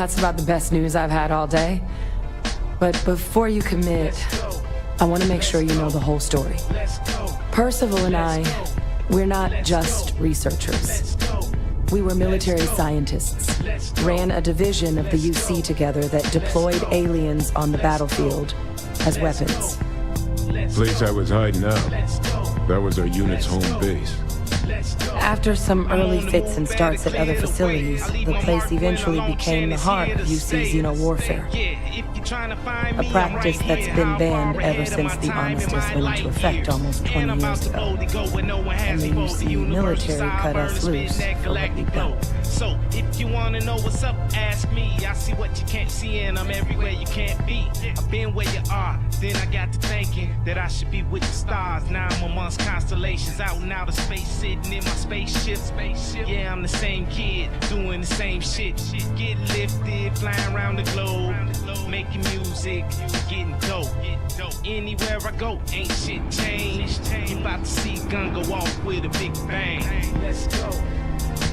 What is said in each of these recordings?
That's about the best news I've had all day. But before you commit, I want to make sure you know the whole story. Percival and I, we're not just researchers. We were military scientists, ran a division of the UC together that deployed aliens on the battlefield as weapons. Place I was hiding out. That was our unit's home base. After some early fits and starts at other facilities, the place eventually became the heart of UC xeno-warfare. A practice that's been banned ever since the armistice went into effect almost 20 years ago. And the UC military cut us loose for what we've done. So, if you wanna know what's up, ask me. I see what you can't see and I'm everywhere you can't be. I've been where you are, then I got to thinking that I should be with the stars. Now I'm amongst constellations, out in outer space, sitting in my spaceship. Yeah, I'm the same kid, doing the same shit. Get lifted, flying around the globe, making music, getting dope. Anywhere I go, ain't shit changed. You about to see gun go off with a big bang. Let's go.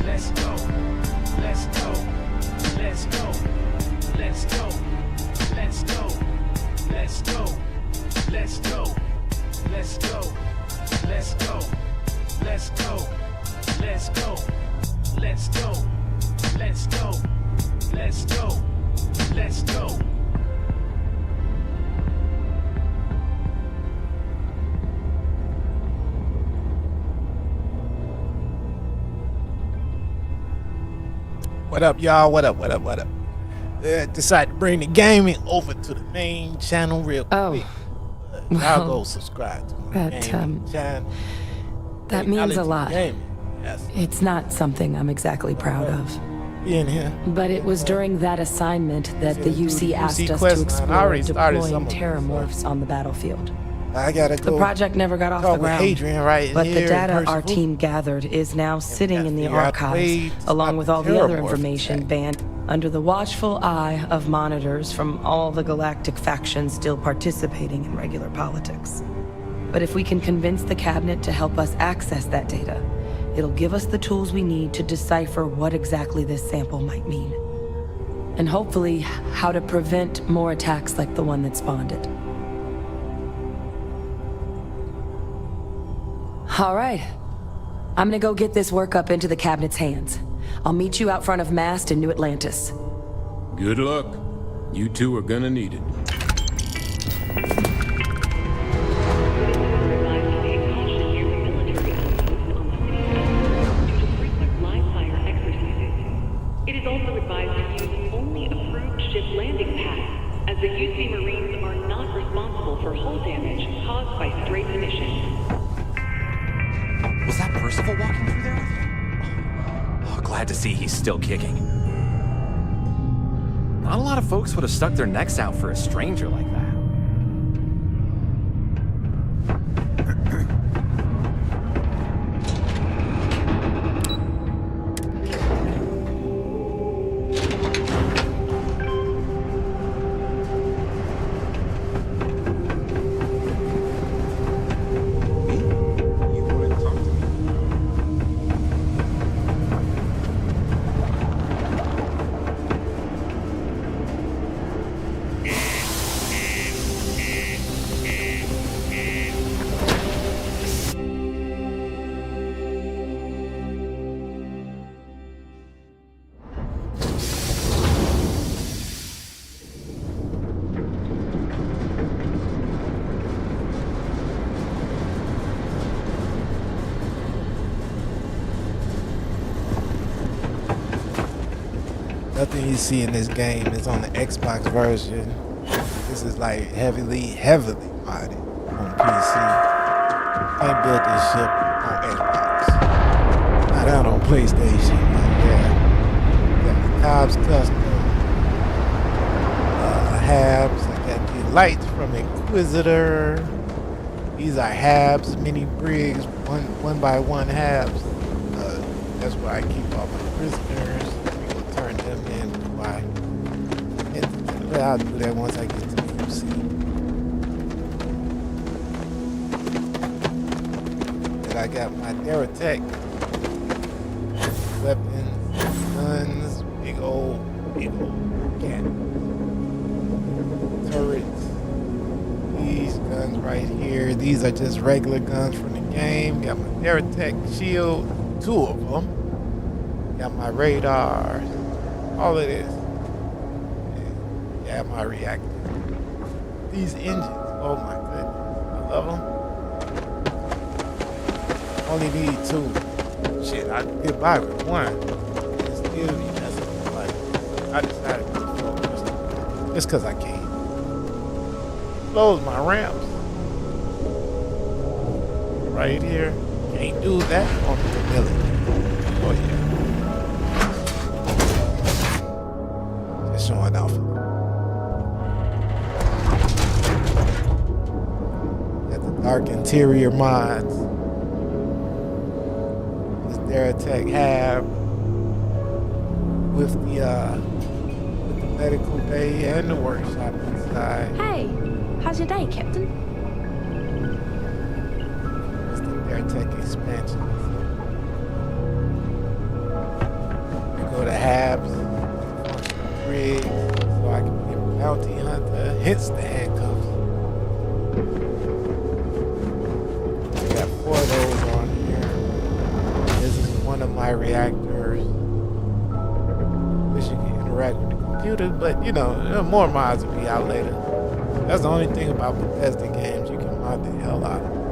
Let's go, let's go, let's go, let's go, let's go, let's go, let's go, let's go, let's go, let's go, let's go, let's go, let's go, let's go, let's go. What up, y'all? What up? Decided to bring the gaming over to the main channel real quick. Y'all go subscribe to my channel. That means a lot. Yes. It's not something I'm exactly proud of. In here. But it was during that assignment that the UC asked us to explore deploying terramorphs on the battlefield. I gotta go. The project never got off the ground, but the data our team gathered is now sitting in the archives, along with all the other information banned under the watchful eye of monitors from all the galactic factions still participating in regular politics. But if we can convince the cabinet to help us access that data, it'll give us the tools we need to decipher what exactly this sample might mean. And hopefully, how to prevent more attacks like the one that spawned it. All right. I'm gonna go get this work up into the cabinet's hands. I'll meet you out front of Mast in New Atlantis. Good luck. You two are gonna need it. It is also advised to use only approved ship landing pads, as the UC Marines are not responsible for hull damage caused by stray emissions. Was that Percival walking through there with you? Oh, glad to see he's still kicking. Not a lot of folks would have stuck their necks out for a stranger like that. Nothing you see in this game is on the Xbox version. This is like heavily modded on PC. Can't build this ship on Xbox. Not out on PlayStation. Yeah. Got the Cobb's custom. Habs. I got the lights from Inquisitor. These are Habs, mini brigs, one by one Habs. That's where I keep all my prisoners. Turn them in by but I'll do that once I get to the UC. And I got my Deratech weapons, guns, big old cat. Turrets. These guns right here. These are just regular guns from the game. Got my Veritech shield. 2 of them. Got my radar. All of this. Got my reactor. These engines. Oh my goodness. I love them. Only need 2. Shit, I get by with 1. And still be messing with life. I decided to go just because I can. Close my ramps. Right here. Can't do that on the vanilla. Oh yeah. Just showing off. Got the dark interior mods. This Veritech Hab with the medical bay and the workshop inside. Hey, how's your day, Captain? It's the Veritech expansion. We go to Habs, Briggs, so I can be a bounty hunter, hence the handcuffs. I got 4 of those on here. This is one of my reactors. Wish you could interact with the computer, but you know, more mods will be out later. That's the only thing about Bethesda games, you can mod the hell out of them.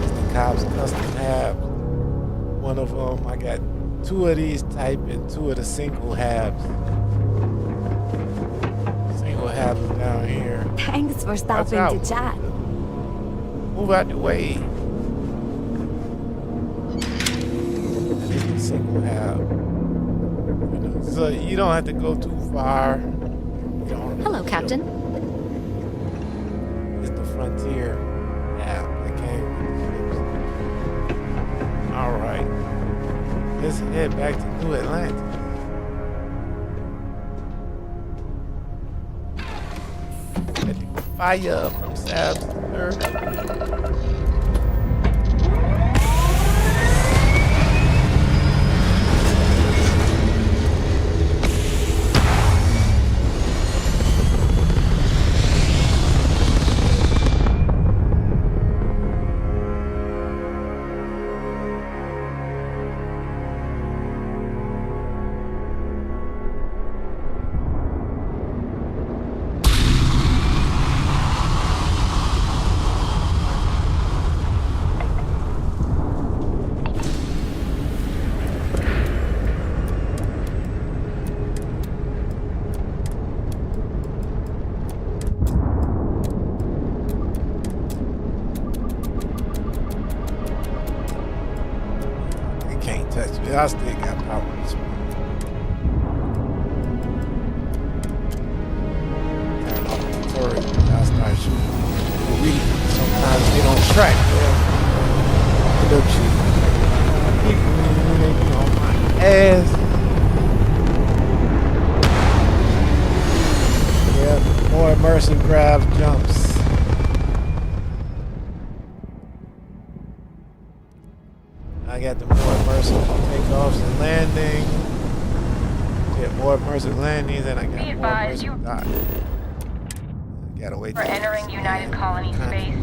It's the Cops custom Habs. One of them, I got 2 of these type and 2 of the single Habs. Single Habs down here. Thanks for stopping to chat. Move out the way. That is the single Hab. So you don't have to go too far. Hello, Captain. It's the Frontier app that came with the ships. Alright. Let's head back to New Atlantis. Get the fire from Sab's Earth. I still got power this one. Turn off the turret. I start shooting. Sometimes they don't track. They'll shoot. They be on my ass. Yeah, more immersive grab jumps. I got the more immersive takeoffs and landings. Get more immersive landings, and I got more immersive dives. Gotta wait. For entering United Colony space,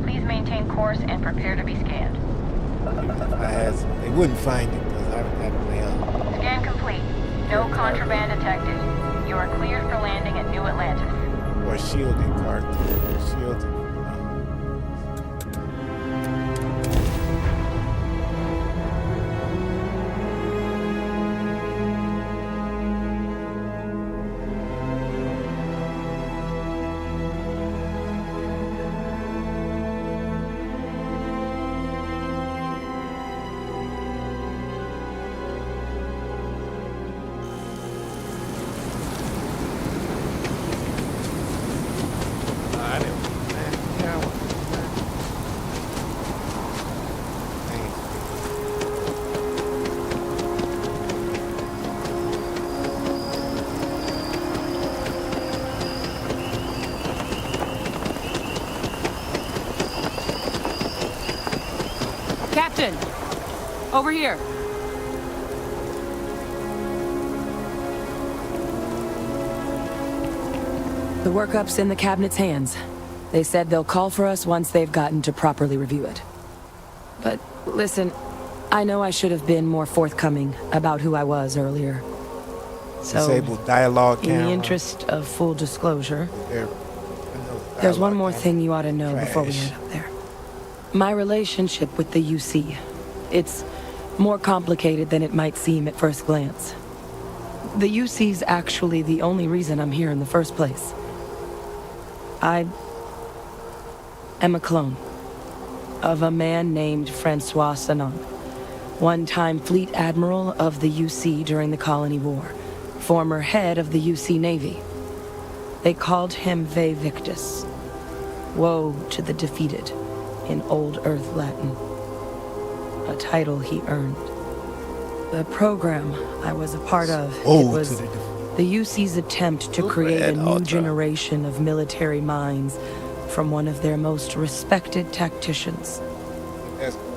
please maintain course and prepare to be scanned. If I had some, they wouldn't find it because I had to play up. Scan complete. No contraband detected. You are cleared for landing at New Atlantis. Or shielded cartridge. Shielded. Captain! Over here. The workup's in the cabinet's hands. They said they'll call for us once they've gotten to properly review it. But listen, I know I should have been more forthcoming about who I was earlier. So, disabled dialogue camera. In the interest of full disclosure, there's one more thing you ought to know before we head up there. My relationship with the UC. It's more complicated than it might seem at first glance. The UC's actually the only reason I'm here in the first place. I am a clone of a man named Francois Sanon, one-time fleet admiral of the UC during the Colony War, former head of the UC Navy. They called him Ve Victus, woe to the defeated, in Old Earth Latin, a title he earned. The program I was a part of, it was the UC's attempt to create a new generation of military minds from one of their most respected tacticians.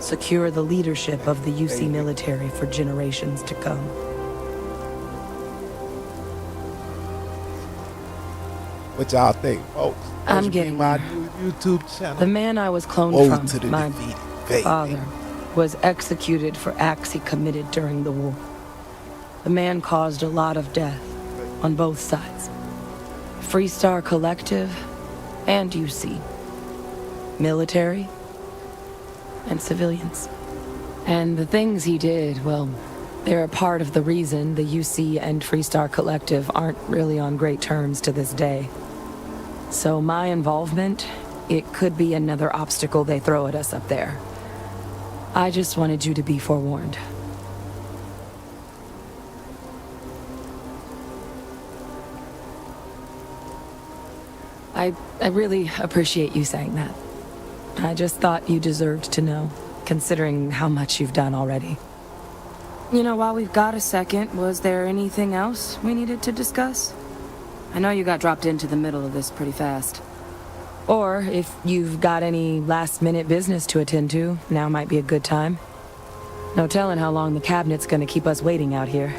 Secure the leadership of the UC military for generations to come. What y'all think, folks? I'm getting my there. new YouTube channel. The man I was cloned from, my father, was executed for acts he committed during the war. The man caused a lot of death on both sides. Freestar Collective and UC. Military and civilians. And the things he did, well, they're a part of the reason the UC and Freestar Collective aren't really on great terms to this day. So my involvement, it could be another obstacle they throw at us up there. I just wanted you to be forewarned. I really appreciate you saying that. I just thought you deserved to know, considering how much you've done already. You know, while we've got a second, was there anything else we needed to discuss? I know you got dropped into the middle of this pretty fast. Or, if you've got any last-minute business to attend to, now might be a good time. No telling how long the cabinet's gonna keep us waiting out here.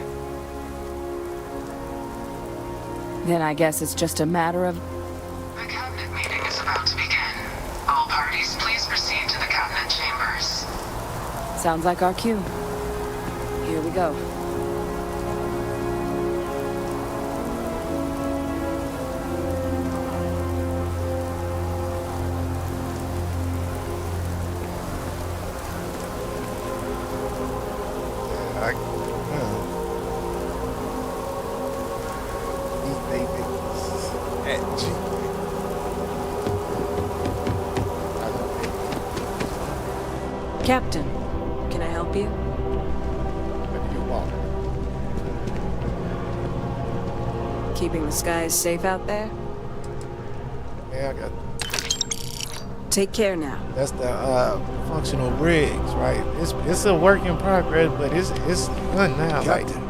Then I guess it's just a matter of... The cabinet meeting is about to begin. All parties, please proceed to the cabinet chambers. Sounds like our cue. Here we go. Captain, can I help you? Keeping the skies safe out there? Yeah, I got. Take care now. That's the functional rigs, right? It's a work in progress, but it's done now. Captain.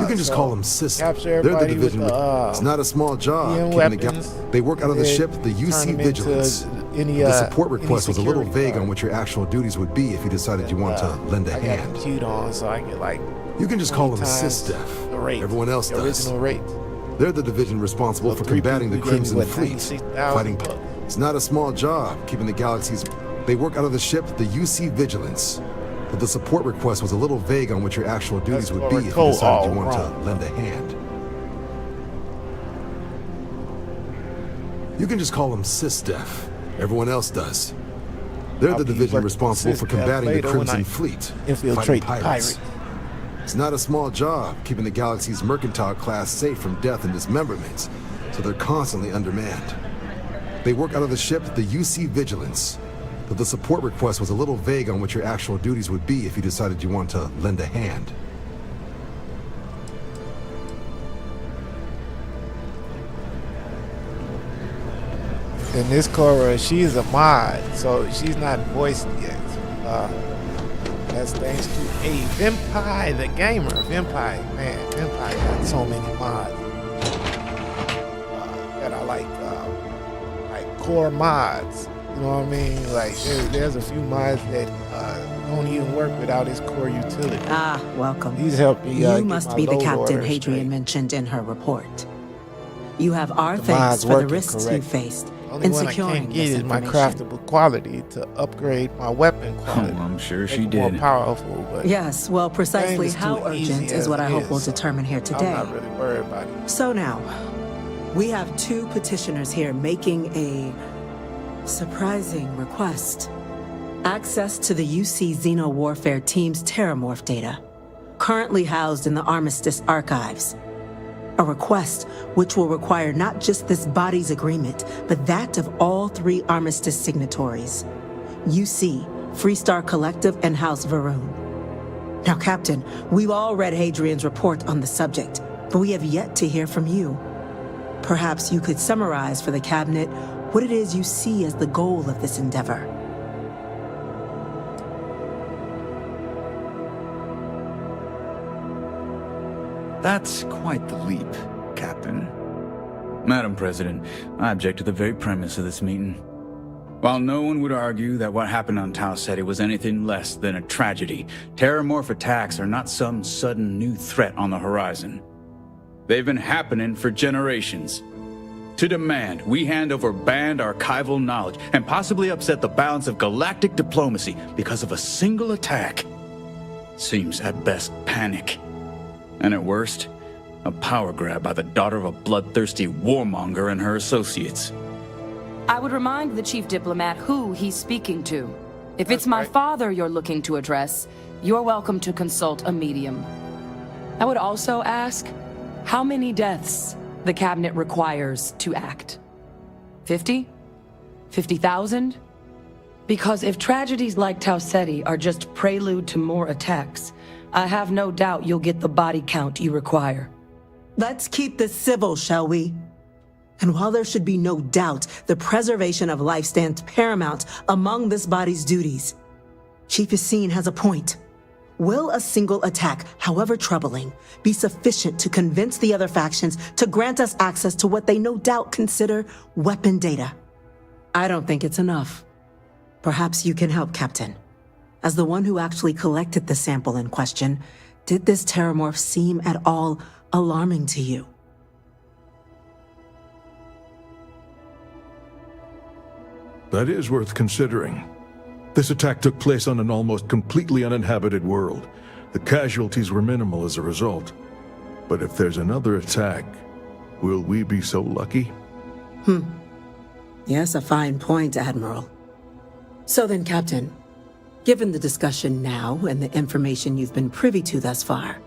You can just call them systems. They're the division. It's not a small job. They work out of the ship, the UC Vigilance. The support request was a little vague on what your actual duties would be if you decided you want to lend a hand. So I get like you can just call them SysDef. Everyone else does. They're the division responsible for combating the Crimson Fleet. Fighting. It's not a small job, keeping the galaxies. They work out of the ship, the UC Vigilance. But the support request was a little vague on what your actual duties would be if you decided you want to lend a hand. You can just call them SysDef. Everyone else does. They're the division responsible for combating the Crimson Fleet. Infiltrate pirates. It's not a small job, keeping the galaxy's mercantile class safe from death and dismemberments, so they're constantly undermanned. They work out of the ship, the UC Vigilance. But the support request was a little vague on what your actual duties would be if you decided you want to lend a hand. And this Cora, she's a mod, so she's not voiced yet. That's thanks to F.B.A, the gamer. F.B.A, man, F.B.A got so many mods that are like core mods. You know what I mean? Like there's a few mods that don't even work without his core utility. Ah, welcome. He's helped me. You must be the captain Hadrian mentioned in her report. You have our thanks for the risks you faced in securing this information. My craftable quality to upgrade my weapon quality. Oh, I'm sure she did. More powerful, but yes, well, precisely how urgent is what I hope we'll determine here today. I'm not really worried about it. So now, we have 2 petitioners here making a surprising request. Access to the UC Xeno Warfare Team's Terramorph data, currently housed in the Armistice archives. A request which will require not just this body's agreement, but that of all 3 Armistice signatories. UC, Freestar Collective, and House Varun. Now, Captain, we've all read Hadrian's report on the subject, but we have yet to hear from you. Perhaps you could summarize for the Cabinet what it is you see as the goal of this endeavor. That's quite the leap, Captain. Madam President, I object to the very premise of this meeting. While no one would argue that what happened on Tau Ceti was anything less than a tragedy, Terramorph attacks are not some sudden new threat on the horizon. They've been happening for generations. To demand we hand over banned archival knowledge and possibly upset the balance of galactic diplomacy because of a single attack seems at best panic. And at worst, a power grab by the daughter of a bloodthirsty warmonger and her associates. I would remind the chief diplomat who he's speaking to. If it's my father you're looking to address, you're welcome to consult a medium. I would also ask how many deaths the Cabinet requires to act. 50? 50,000? Because if tragedies like Tau Ceti are just prelude to more attacks, I have no doubt you'll get the body count you require. Let's keep this civil, shall we? And while there should be no doubt the preservation of life stands paramount among this body's duties, Chief Yassine has a point. Will a single attack, however troubling, be sufficient to convince the other factions to grant us access to what they no doubt consider weapon data? I don't think it's enough. Perhaps you can help, Captain. As the one who actually collected the sample in question, did this Terramorph seem at all alarming to you? That is worth considering. This attack took place on an almost completely uninhabited world. The casualties were minimal as a result. But if there's another attack, will we be so lucky? Yes, a fine point, Admiral. So then, Captain, given the discussion now and the information you've been privy to thus far,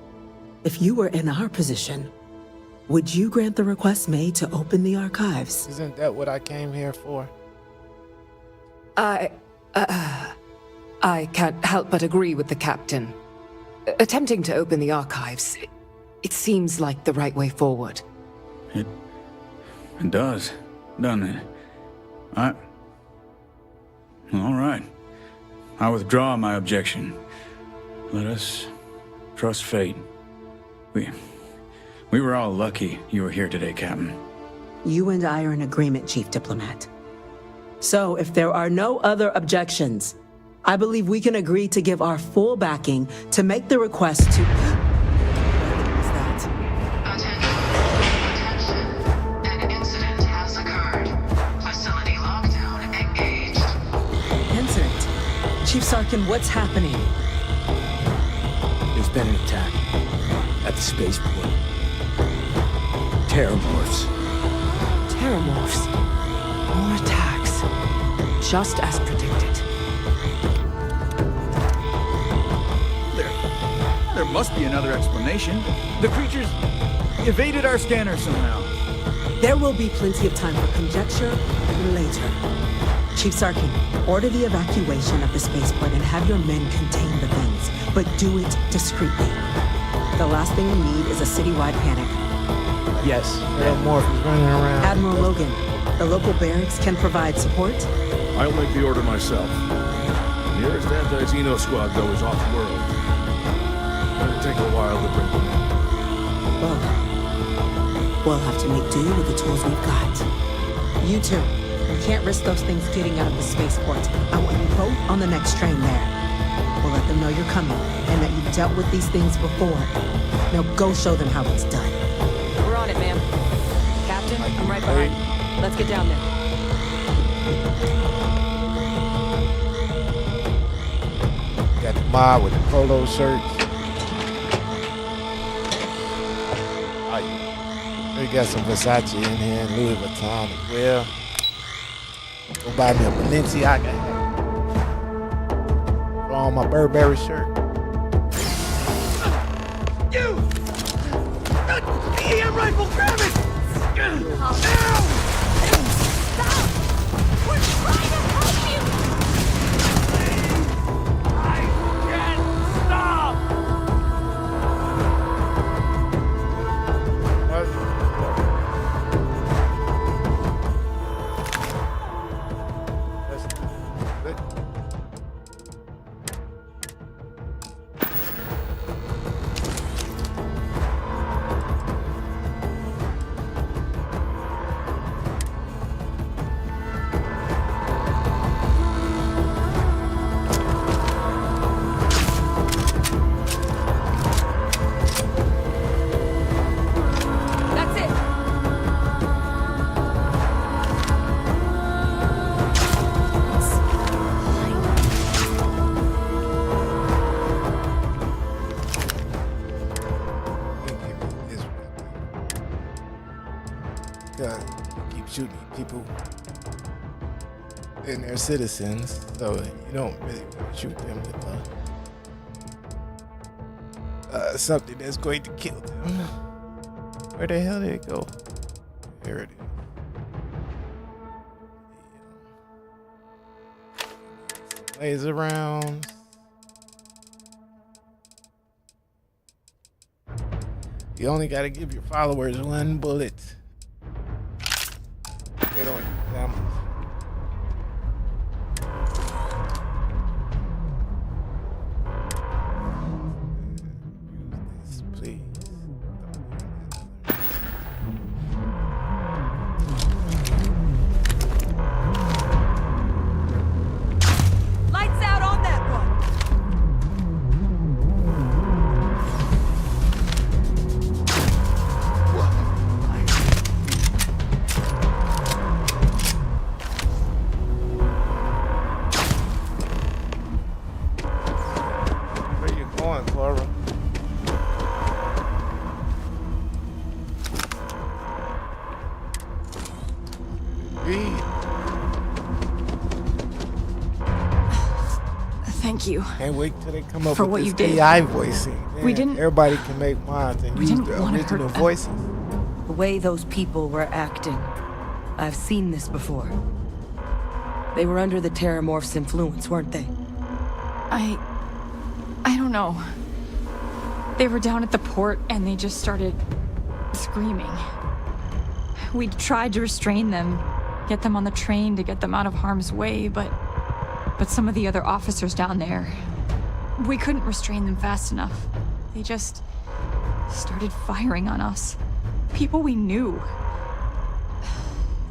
if you were in our position, would you grant the request made to open the archives? Isn't that what I came here for? I can't help but agree with the Captain. Attempting to open the archives, it seems like the right way forward. It does, doesn't it? All right. I withdraw my objection. Let us trust fate. We were all lucky you were here today, Captain. You and I are in agreement, Chief Diplomat. So, if there are no other objections, I believe we can agree to give our full backing to make the request to... What was that? Attention. An incident has occurred. Facility lockdown engaged. Incident? Chief Sarkin, what's happening? There's been an attack at the spaceport. Terramorphs. Terramorphs. More attacks. Just as predicted. There must be another explanation. The creatures evaded our scanner somehow. There will be plenty of time for conjecture later. Chief Sarkin, order the evacuation of the spaceport and have your men contain the things, but do it discreetly. The last thing we need is a citywide panic. Yes. Terramorph is running around. Admiral Logan, the local barracks can provide support? I'll make the order myself. The nearest anti-Xeno squad, though, is off-world. It'll take a while to bring them in. Well, we'll have to make do with the tools we've got. You two, we can't risk those things getting out of the spaceport. I want you both on the next train there. We'll let them know you're coming and that you've dealt with these things before. Now go show them how it's done. We're on it, ma'am. Captain? right behind you. Let's get down there. Got the mob with the polo shirts. We got some Versace in here and Louis Vuitton as well. Go buy me a Balenciaga hat. Throw on my Burberry shirt. You! EM rifle, grab it! Now! Stop! We're trying to help you! I can't stop! Keep shooting people and they're citizens, so you don't really want to shoot them with something that's going to kill them. Where the hell did it go? Here it is. Laser rounds. You only got to give your followers one bullet. They don't use that much. Use this, please. Lights out on that one. Thank you. Can't wait till they come up for with what this you did. AI voicing. Man, We didn't. Everybody can make mods and use the original voices. The way those people were acting, I've seen this before. They were under the Terramorph's influence, weren't they? I don't know. They were down at the port and they just started screaming. We tried to restrain them, get them on the train to get them out of harm's way, but some of the other officers down there, we couldn't restrain them fast enough. They just started firing on us. People we knew.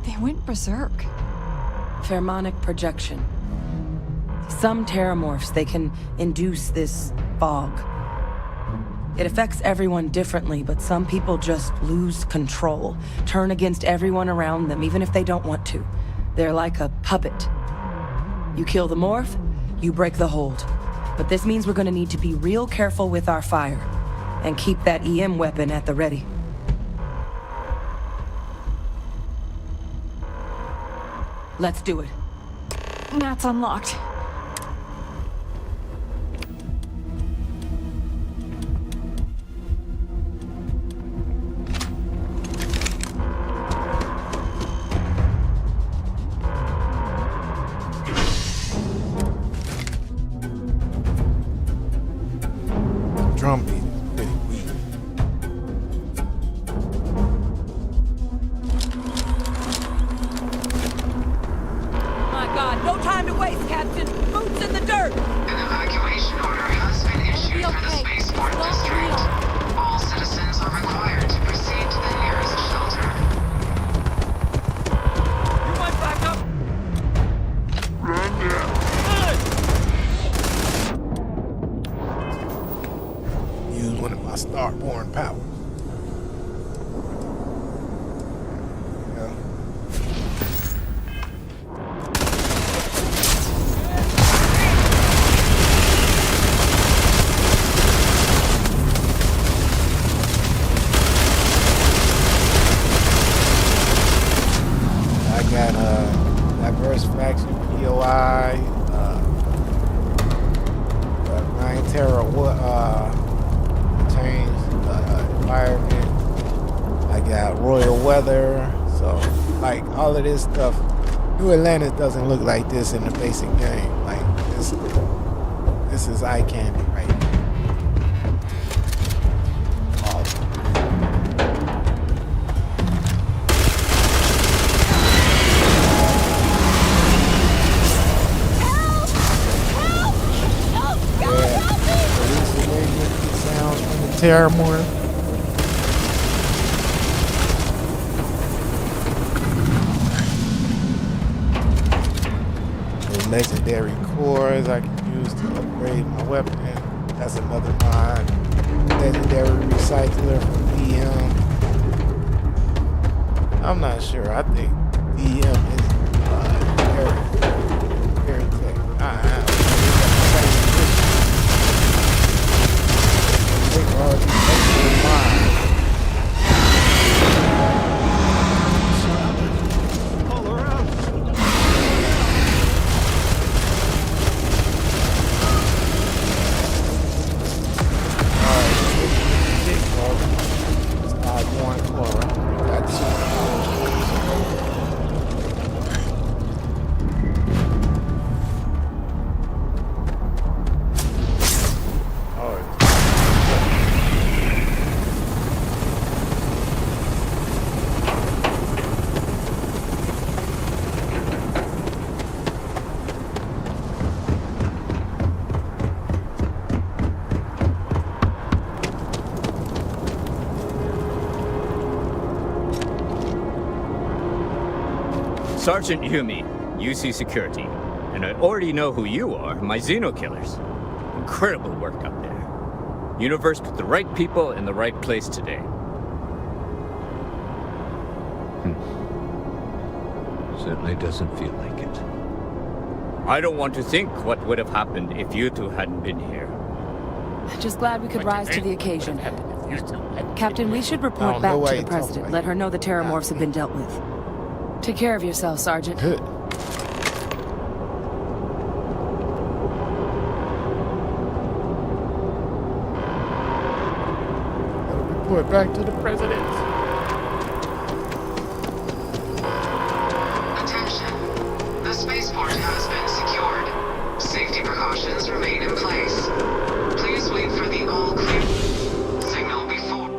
They went berserk. Pheromonic projection. Some Terramorphs, they can induce this fog. It affects everyone differently, but some people just lose control, turn against everyone around them, even if they don't want to. They're like a puppet. You kill the morph, you break the hold. But this means we're gonna need to be real careful with our fire, and keep that EM weapon at the ready. Let's do it. Nat's unlocked. Drum beat is pretty weak. My God, no time to waste, Captain. POI, 9 Terra change environment. I got Royal Weather. So, like, all of this stuff. New Atlantis doesn't look like this in the basic game. Like, this is eye candy right now. Terramore. The legendary cores I can use to upgrade my weapon. That's another mod. Legendary recycler from DM. I'm not sure. I think DM is very tech. All around. Sergeant Yumi, UC Security. And I already know who you are, my Xeno killers. Incredible work up there. Universe put the right people in the right place today. Certainly doesn't feel like it. I don't want to think what would have happened if you two hadn't been here. Just glad we could rise to the occasion. Captain, we should report back to the President. Let her know the Terramorphs have been dealt with. Take care of yourself, Sergeant. Good. Report back to the President. Attention. The spaceport has been secured. Safety precautions remain in place. Please wait for the all clear signal before.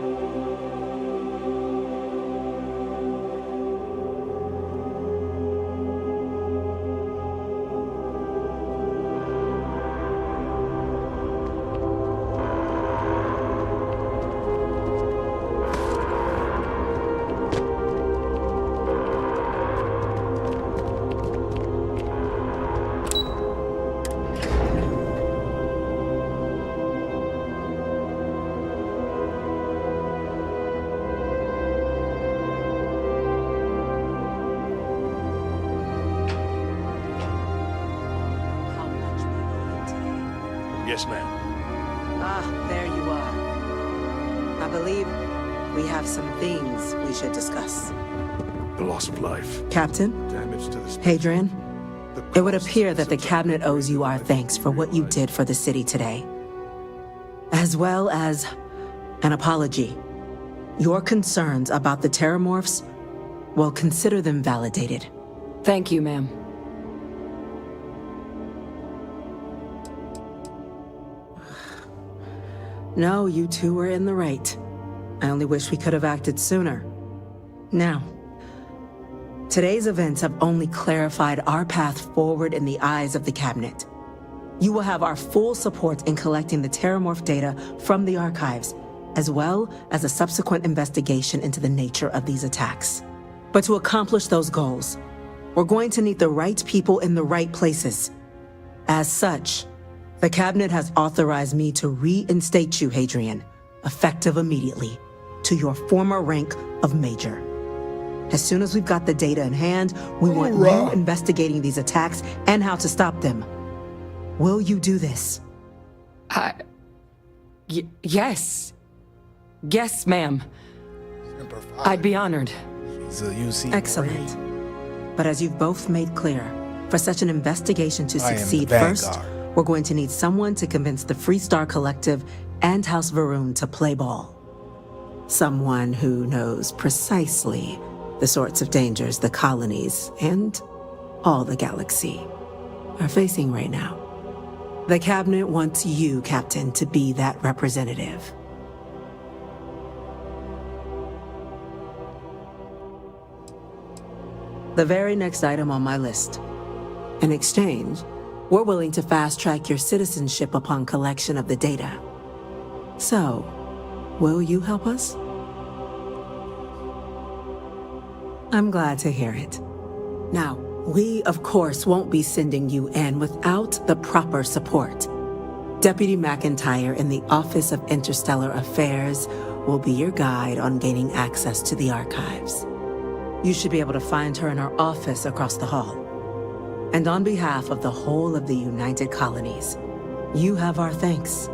Yes, ma'am. Ah, there you are. I believe we have some things we should discuss. The loss of life. Captain? Damage to the Hadrian? It would appear that the Cabinet owes you our thanks for what you did for the city today. As well as an apology. Your concerns about the Terramorphs, well, consider them validated. Thank you, ma'am. No, you two were in the right. I only wish we could have acted sooner. Now, today's events have only clarified our path forward in the eyes of the Cabinet. You will have our full support in collecting the Terramorph data from the archives, as well as a subsequent investigation into the nature of these attacks. But to accomplish those goals, we're going to need the right people in the right places. As such, the Cabinet has authorized me to reinstate you, Hadrian, effective immediately, to your former rank of Major. As soon as we've got the data in hand, we want you investigating these attacks and how to stop them. Will you do this? Yes. Yes, ma'am. I'd be honored. She's a UC Excellent. But as you've both made clear, for For such an investigation to succeed first, we're going to need someone to convince the Freestar Collective and House Va'ruun to play ball. Someone who knows precisely the sorts of dangers the colonies and all the galaxy are facing right now. The Cabinet wants you, Captain, to be that representative. The very next item on my list. In exchange, we're willing to fast-track your citizenship upon collection of the data. So, will you help us? I'm glad to hear it. Now, we, of course, won't be sending you in without the proper support. Deputy McIntyre in the Office of Interstellar Affairs will be your guide on gaining access to the archives. You should be able to find her in her office across the hall. And on behalf of the whole of the United Colonies, you have our thanks.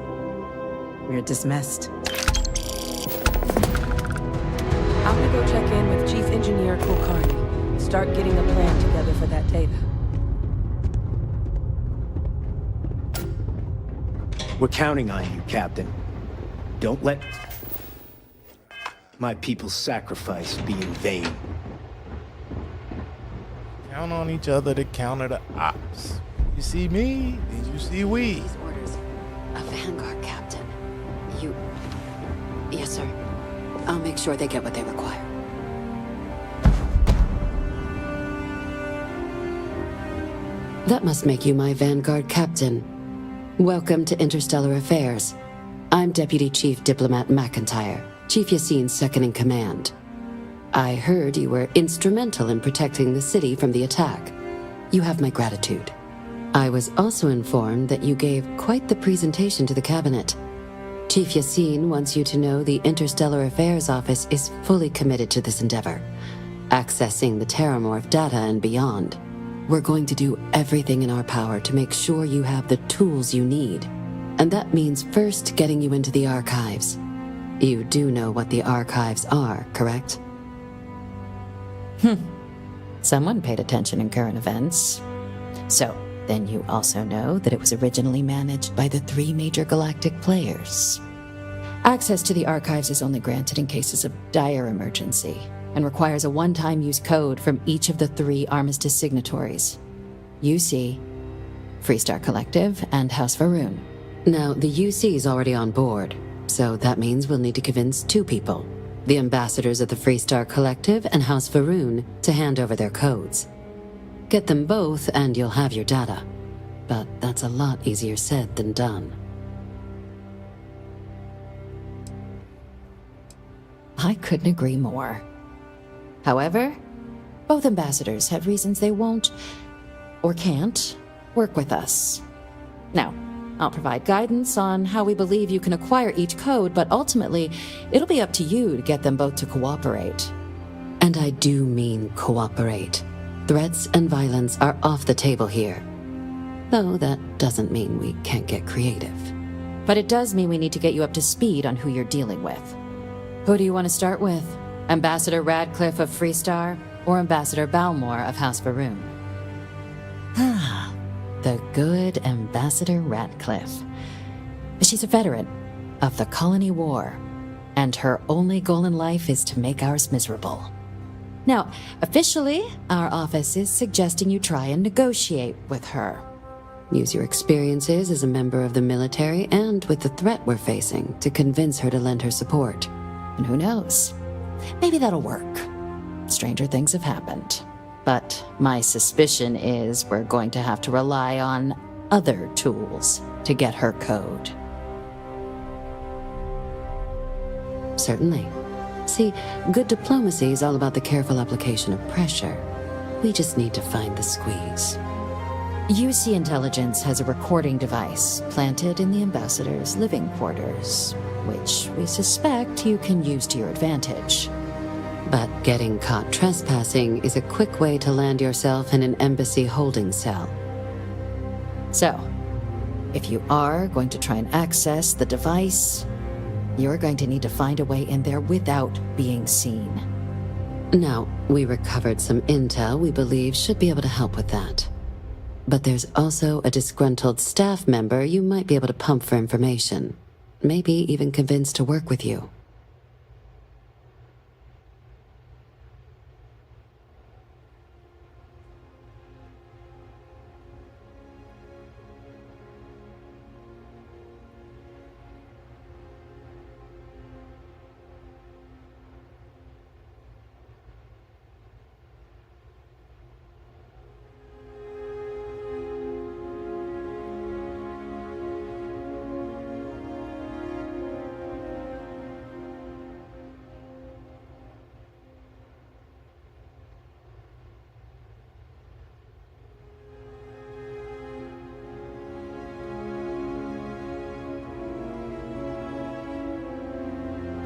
You're dismissed. I'm gonna go check in with Chief Engineer Kulkarni. Start getting a plan together for that data. We're counting on you, Captain. Don't let my people's sacrifice be in vain. Count on each other to counter the ops. You see me, then you see we. These orders. A Vanguard captain. You... Yes, sir. I'll make sure they get what they require. That must make you my Vanguard captain. Welcome to Interstellar Affairs. I'm Deputy Chief Diplomat McIntyre, Chief Yassine's second-in-command. I heard you were instrumental in protecting the city from the attack. You have my gratitude. I was also informed that you gave quite the presentation to the Cabinet. Chief Yassine wants you to know the Interstellar Affairs Office is fully committed to this endeavor, accessing the Terramorph data and beyond. We're going to do everything in our power to make sure you have the tools you need. And that means first getting you into the archives. You do know what the archives are, correct? Someone paid attention in current events. So, then you also know that it was originally managed by the 3 major galactic players. Access to the archives is only granted in cases of dire emergency, and requires a one-time use code from each of the 3 armistice signatories. UC, Freestar Collective, and House Va'ruun. Now, the UC is already on board, so that means we'll need to convince 2 people. The ambassadors of the Freestar Collective and House Va'ruun to hand over their codes. Get them both and you'll have your data. But that's a lot easier said than done. I couldn't agree more. However, both ambassadors have reasons they won't, or can't, work with us. Now, I'll provide guidance on how we believe you can acquire each code, but ultimately, it'll be up to you to get them both to cooperate. And I do mean cooperate. Threats and violence are off the table here. Though that doesn't mean we can't get creative. But it does mean we need to get you up to speed on who you're dealing with. Who do you want to start with? Ambassador Radcliffe of Freestar, or Ambassador Balmore of House Va'ruun? The good Ambassador Radcliffe. She's a veteran of the Colony War, and her only goal in life is to make ours miserable. Now, officially, our office is suggesting you try and negotiate with her. Use your experiences as a member of the military and with the threat we're facing to convince her to lend her support. And who knows? Maybe that'll work. Stranger things have happened. But my suspicion is we're going to have to rely on other tools to get her code. Certainly. See, good diplomacy is all about the careful application of pressure. We just need to find the squeeze. UC Intelligence has a recording device planted in the ambassador's living quarters, which we suspect you can use to your advantage. But getting caught trespassing is a quick way to land yourself in an embassy holding cell. So, if you are going to try and access the device, you're going to need to find a way in there without being seen. Now, we recovered some intel we believe should be able to help with that. But there's also a disgruntled staff member you might be able to pump for information. Maybe even convince to work with you.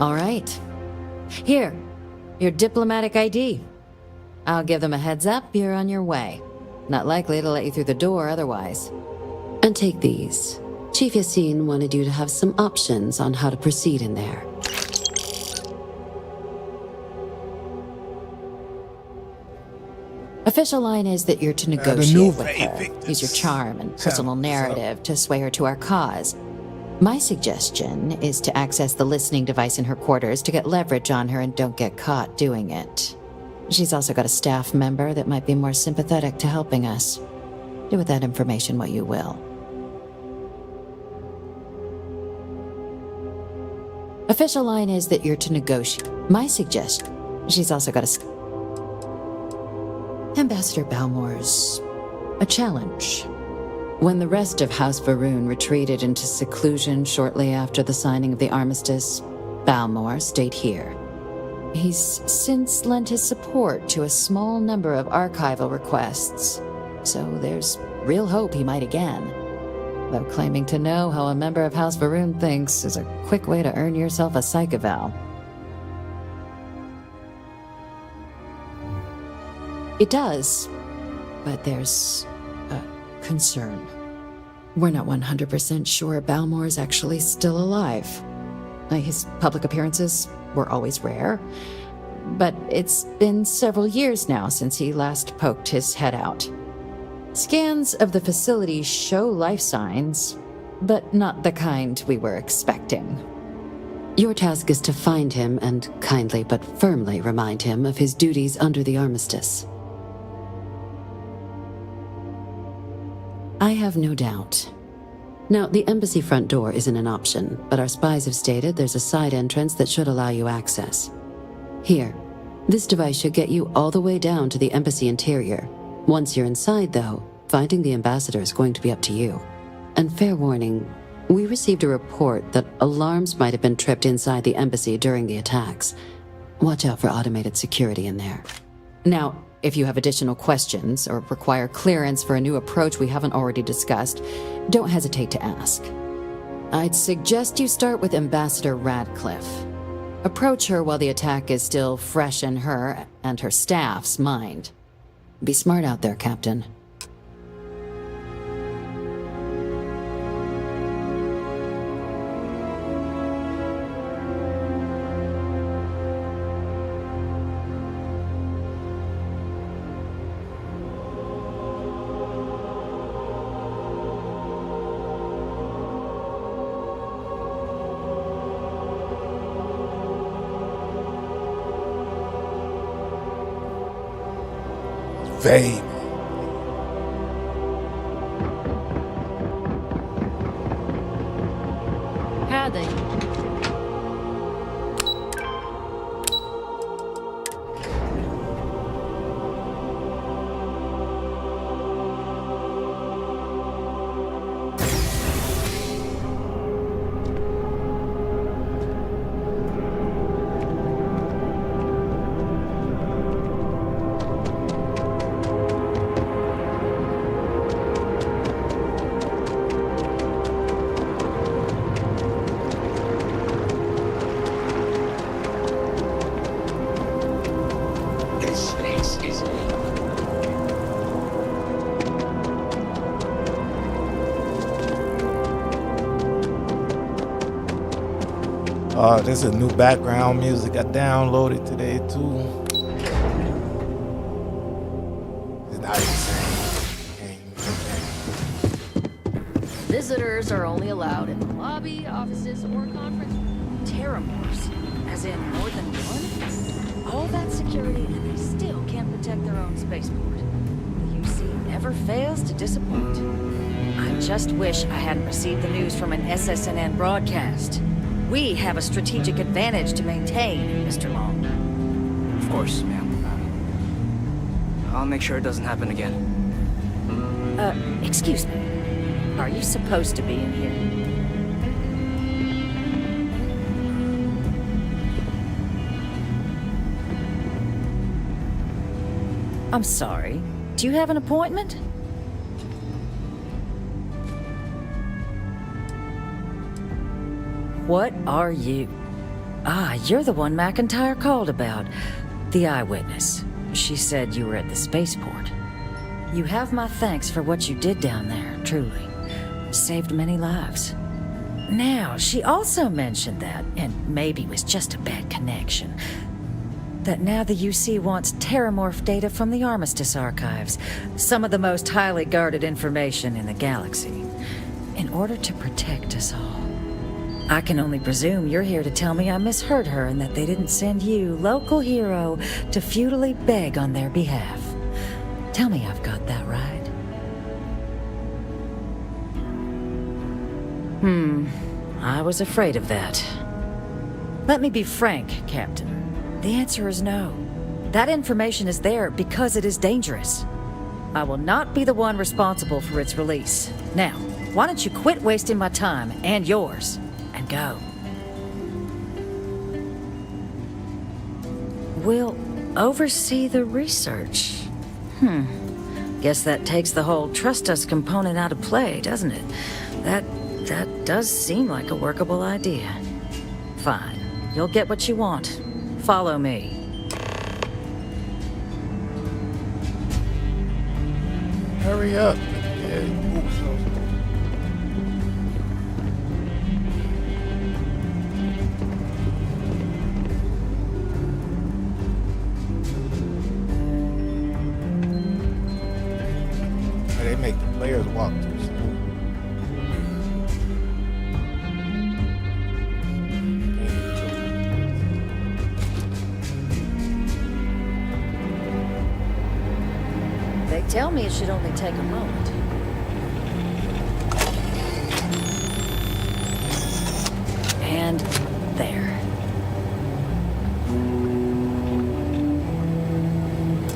All right. Here, your diplomatic ID. I'll give them a heads up, you're on your way. Not likely to let you through the door otherwise. And take these. Chief Yassine wanted you to have some options on how to proceed in there. Official line is that you're to negotiate with her. Use your charm and personal narrative to sway her to our cause. My suggestion is to access the listening device in her quarters to get leverage on her and don't get caught doing it. She's also got a staff member that might be more sympathetic to helping us. Do with that information what you will. Official line is that you're to negotiate. My suggestion. She's also got a... Ambassador Balmore's a challenge. When the rest of House Varun retreated into seclusion shortly after the signing of the armistice, Balmore stayed here. He's since lent his support to a small number of archival requests, so there's real hope he might again. Though claiming to know how a member of House Varun thinks is a quick way to earn yourself a psych eval. It does, but there's a concern. We're not 100% sure Balmore's actually still alive. His public appearances were always rare, but it's been several years now since he last poked his head out. Scans of the facility show life signs, but not the kind we were expecting. Your task is to find him and kindly but firmly remind him of his duties under the armistice. I have no doubt. Now, the embassy front door isn't an option, but our spies have stated there's a side entrance that should allow you access. Here, this device should get you all the way down to the embassy interior. Once you're inside, though, finding the ambassador is going to be up to you. And fair warning, we received a report that alarms might have been tripped inside the embassy during the attacks. Watch out for automated security in there. Now, if you have additional questions or require clearance for a new approach we haven't already discussed, don't hesitate to ask. I'd suggest you start with Ambassador Radcliffe. Approach her while the attack is still fresh in her and her staff's mind. Be smart out there, Captain. F.B.A. Howdy. There's a new background music I downloaded today too. It's not the same. Visitors are only allowed in the lobby, offices, or conference. Terramorphs, as in more than one? All that security, and they still can't protect their own spaceport. The UC never fails to disappoint. I just wish I hadn't received the news from an SSNN broadcast. We have a strategic advantage to maintain, Mr. Long. Of course, ma'am. I'll make sure it doesn't happen again. Excuse me. Are you supposed to be in here? I'm sorry. Do you have an appointment? What are you? Ah, you're the one McIntyre called about. The eyewitness. She said you were at the spaceport. You have my thanks for what you did down there, truly. Saved many lives. Now, she also mentioned that, and maybe it was just a bad connection, that now the UC wants Terramorph data from the Armistice archives, some of the most highly guarded information in the galaxy, in order to protect us all. I can only presume you're here to tell me I misheard her and that they didn't send you, local hero, to futilely beg on their behalf. Tell me I've got that right. I was afraid of that. Let me be frank, Captain. The answer is no. That information is there because it is dangerous. I will not be the one responsible for its release. Now, why don't you quit wasting my time and yours, and go? We'll oversee the research. Guess that takes the whole trust us component out of play, doesn't it? That does seem like a workable idea. Fine. You'll get what you want. Follow me. Hurry up. They make the players walk too slow. They tell me it should only take a moment. And there.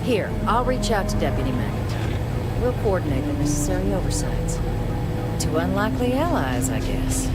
Here, I'll reach out to Deputy McIntyre. We'll coordinate the necessary oversights. Two unlikely allies, I guess.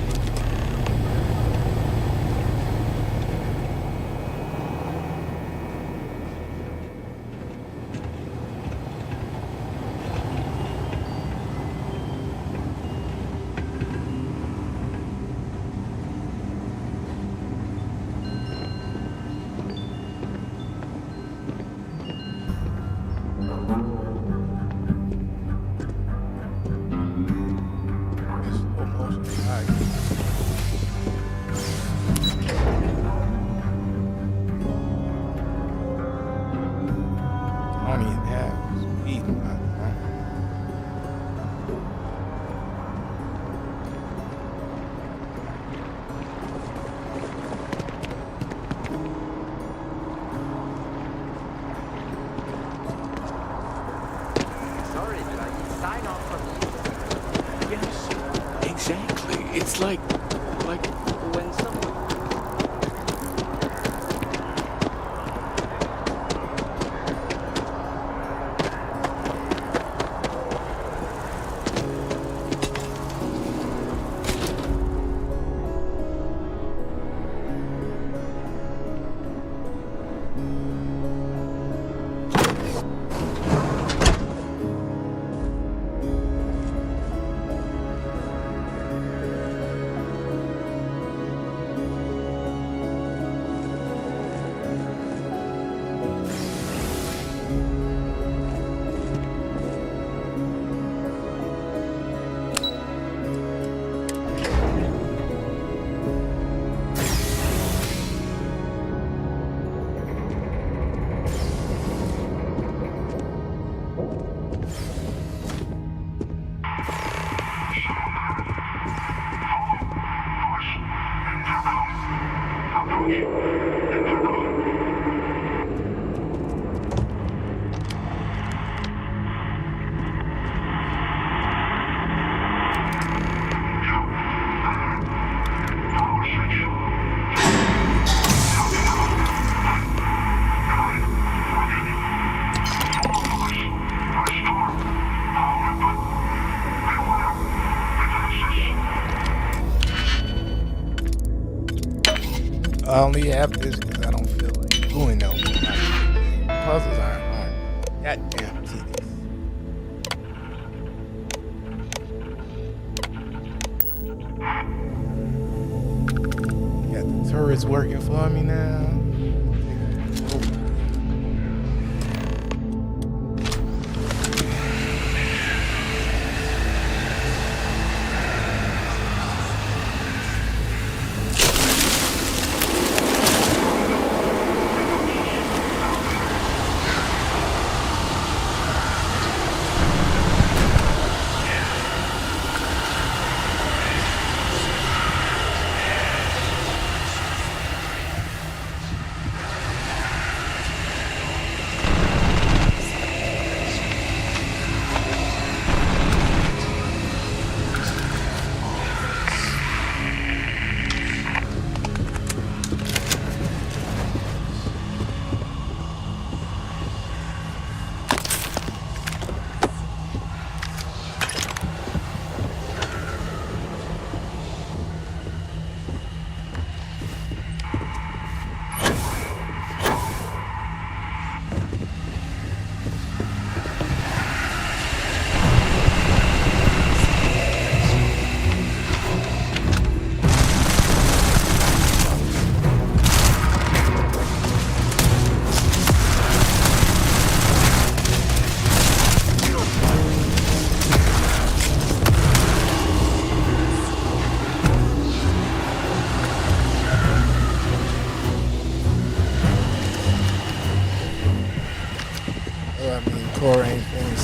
It's like when someone... I only have this because I don't feel like doing no. Puzzles are hard. Goddamn tedious. Got the turrets working for me now.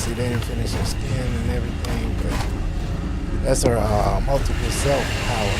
They didn't finish her skin and everything, but that's her multiple self power.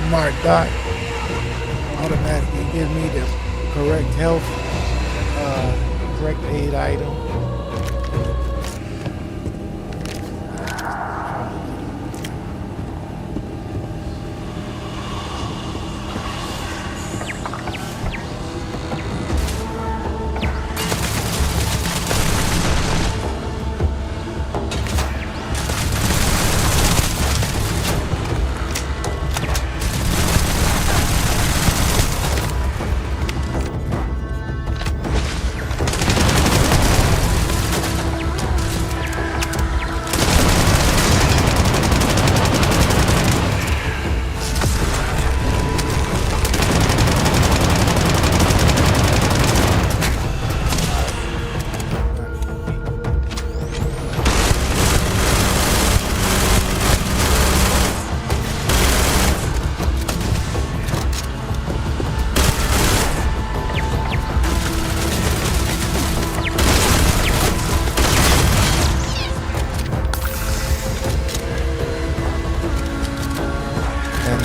Smart dot automatically give me the correct health, correct aid item.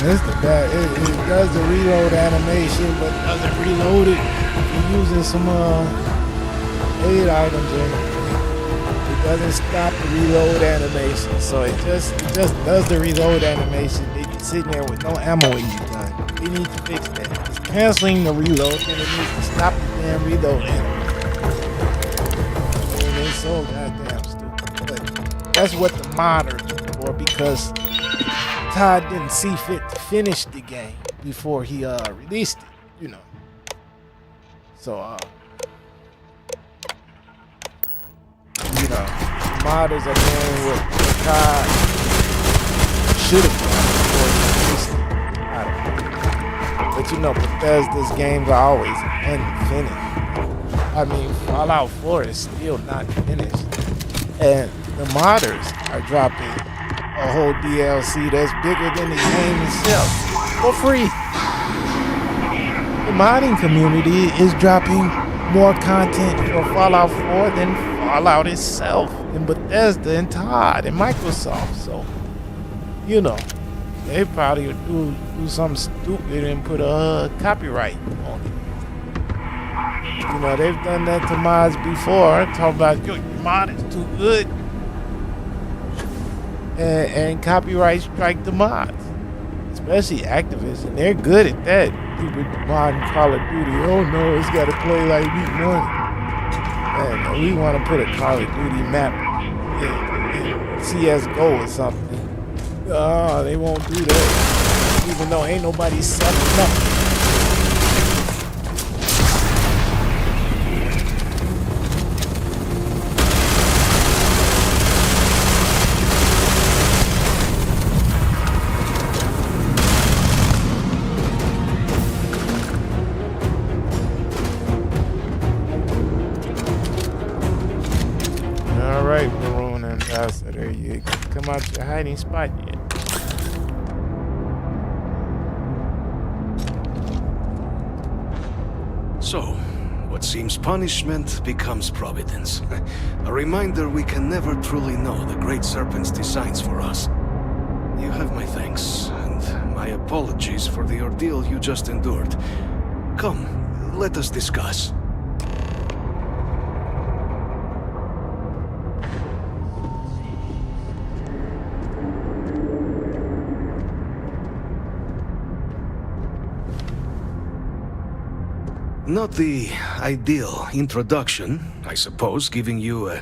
This the bad. It does the reload animation, but doesn't reload it. You're using some aid items, and it doesn't stop the reload animation. So it just does the reload animation. They be sitting there with no ammo when you're done. They need to fix that. It's canceling the reload, and it needs to stop the damn reload animation. I mean, it's so goddamn stupid. But that's what the mod are for, because Todd didn't see fit to finish the game before he released it, you know. So, you know, modders are doing what God should have done. I don't know. But you know, Bethesda's games are always unfinished. I mean, Fallout 4 is still not finished. And the modders are dropping a whole DLC that's bigger than the game itself for free. The modding community is dropping more content for Fallout 4 than Fallout itself, and Bethesda and Todd and Microsoft. So, you know, they probably would do something stupid and put a copyright on it. You know, they've done that to mods before. Talk about your mod is too good, and copyright strike the mods, especially Activision. They're good at that. People modding Call of Duty. Oh no, it's got to play like week one. And we want to put a Call of Duty map in CS:GO or something. Oh, they won't do that, even though ain't nobody selling nothing. Ambassador, you come out your hiding spot yet? So, what seems punishment becomes providence. A reminder we can never truly know the Great Serpent's designs for us. You have my thanks, and my apologies for the ordeal you just endured. Come, let us discuss. Not the ideal introduction, I suppose, giving you a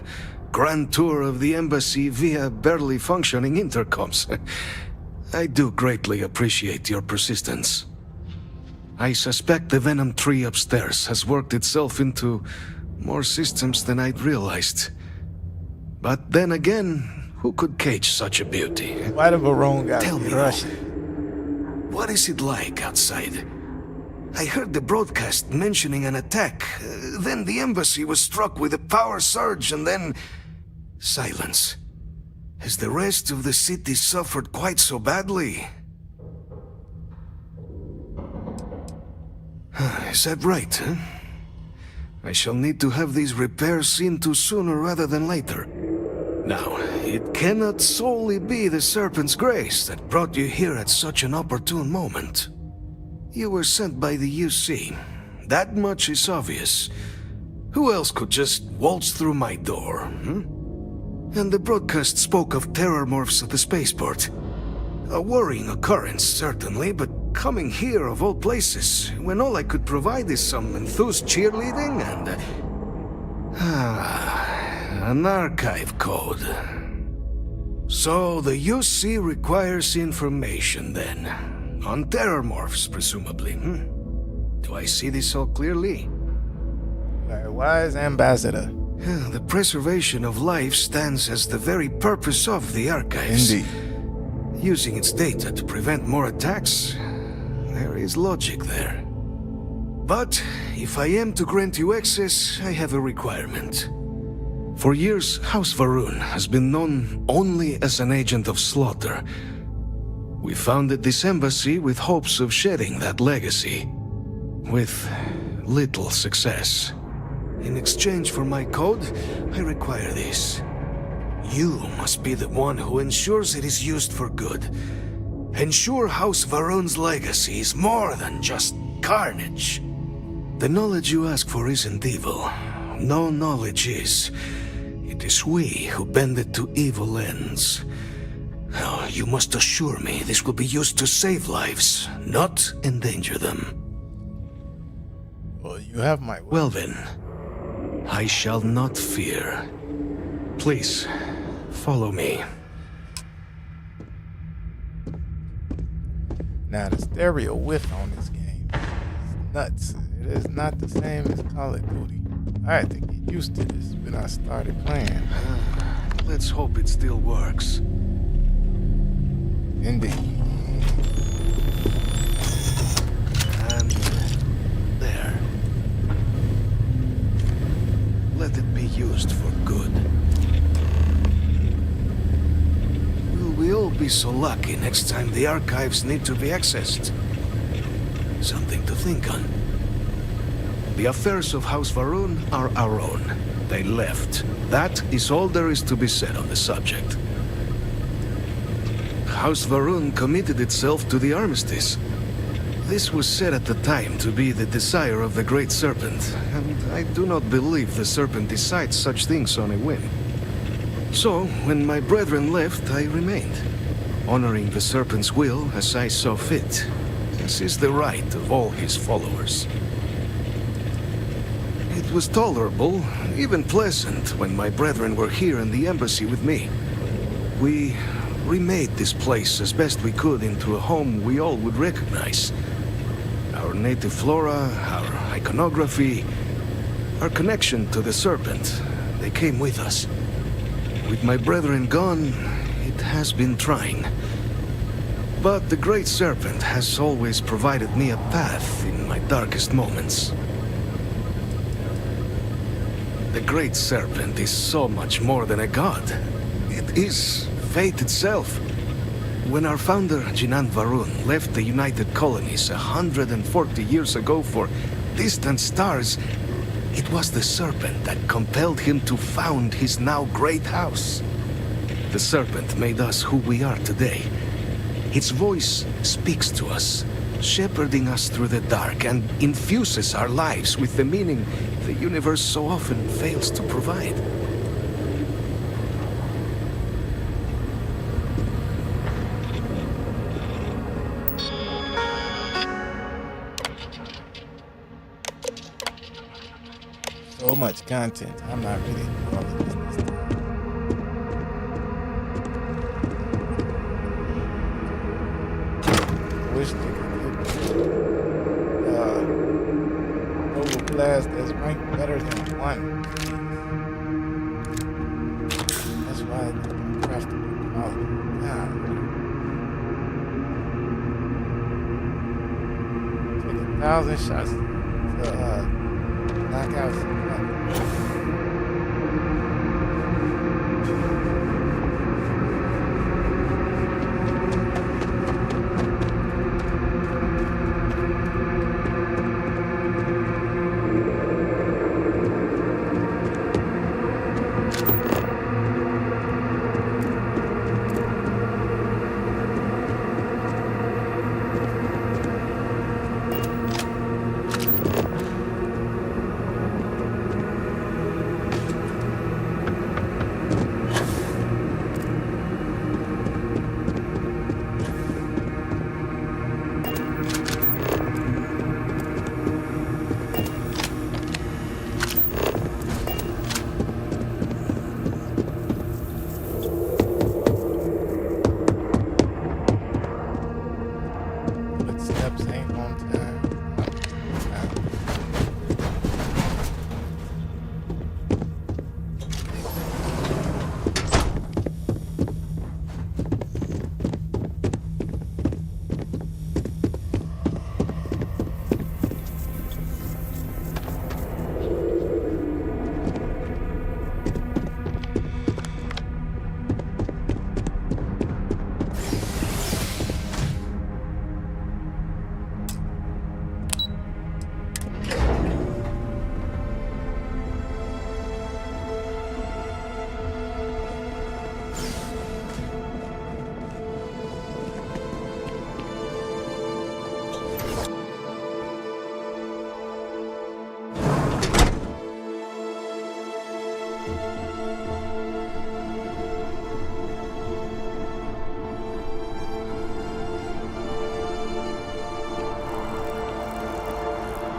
grand tour of the embassy via barely functioning intercoms. I do greatly appreciate your persistence. I suspect the Venom tree upstairs has worked itself into more systems than I'd realized. But then again, who could cage such a beauty? Why the Barone got Tell me, rushed? What is it like outside? I heard the broadcast mentioning an attack. Then the embassy was struck with a power surge and then silence. Has the rest of the city suffered quite so badly? Is that right, huh? I shall need to have these repairs seen to sooner rather than later. Now, it cannot solely be the Serpent's grace that brought you here at such an opportune moment. You were sent by the UC. That much is obvious. Who else could just waltz through my door, And the broadcast spoke of terror morphs at the spaceport. A worrying occurrence, certainly, but coming here of all places, when all I could provide is some enthused cheerleading and... an archive code. So the UC requires information, then. On terror morphs, presumably, Do I see this all clearly? Wise Ambassador. The preservation of life stands as the very purpose of the archives. Indeed. Using its data to prevent more attacks, there is logic there. But if I am to grant you access, I have a requirement. For years, House Va'ruun has been known only as an agent of slaughter. We founded this embassy with hopes of shedding that legacy. With little success. In exchange for my code, I require this. You must be the one who ensures it is used for good. Ensure House Va'ruun's legacy is more than just carnage. The knowledge you ask for isn't evil. No knowledge is. It is we who bend it to evil ends. Oh, you must assure me this will be used to save lives, not endanger them. Well, you have my word. Well then, I shall not fear. Please, follow me. Now the stereo width on this game is nuts. It is not the same as Call of Duty. I had to get used to this when I started playing. Let's hope it still works. Indeed. And there. Let it be used for good. Will we all be so lucky next time the archives need to be accessed? Something to think on. The affairs of House Va'ruun are our own. They left. That is all there is to be said on the subject. House Va'ruun committed itself to the armistice. This was said at the time to be the desire of the Great Serpent, and I do not believe the Serpent decides such things on a whim. So, when my brethren left, I remained, honoring the Serpent's will as I saw fit. This is the right of all his followers. It was tolerable, even pleasant, when my brethren were here in the embassy with me. We remade this place as best we could into a home we all would recognize. Our native flora, our iconography, our connection to the Serpent, they came with us. With my brethren gone, it has been trying. But the Great Serpent has always provided me a path in my darkest moments. The Great Serpent is so much more than a god. It is fate itself. When our founder, Jinan Va'ruun, left the United Colonies 140 years ago for distant stars, it was the Serpent that compelled him to found his now great house. The Serpent made us who we are today. Its voice speaks to us, shepherding us through the dark, and infuses our lives with the meaning the universe so often fails to provide. So much content. I'm not ready to do all of this time. I wish they could get Noble Blast that's ranked better than 1. That's why I don't craft the quality. Take 1,000 shots to knock out someone.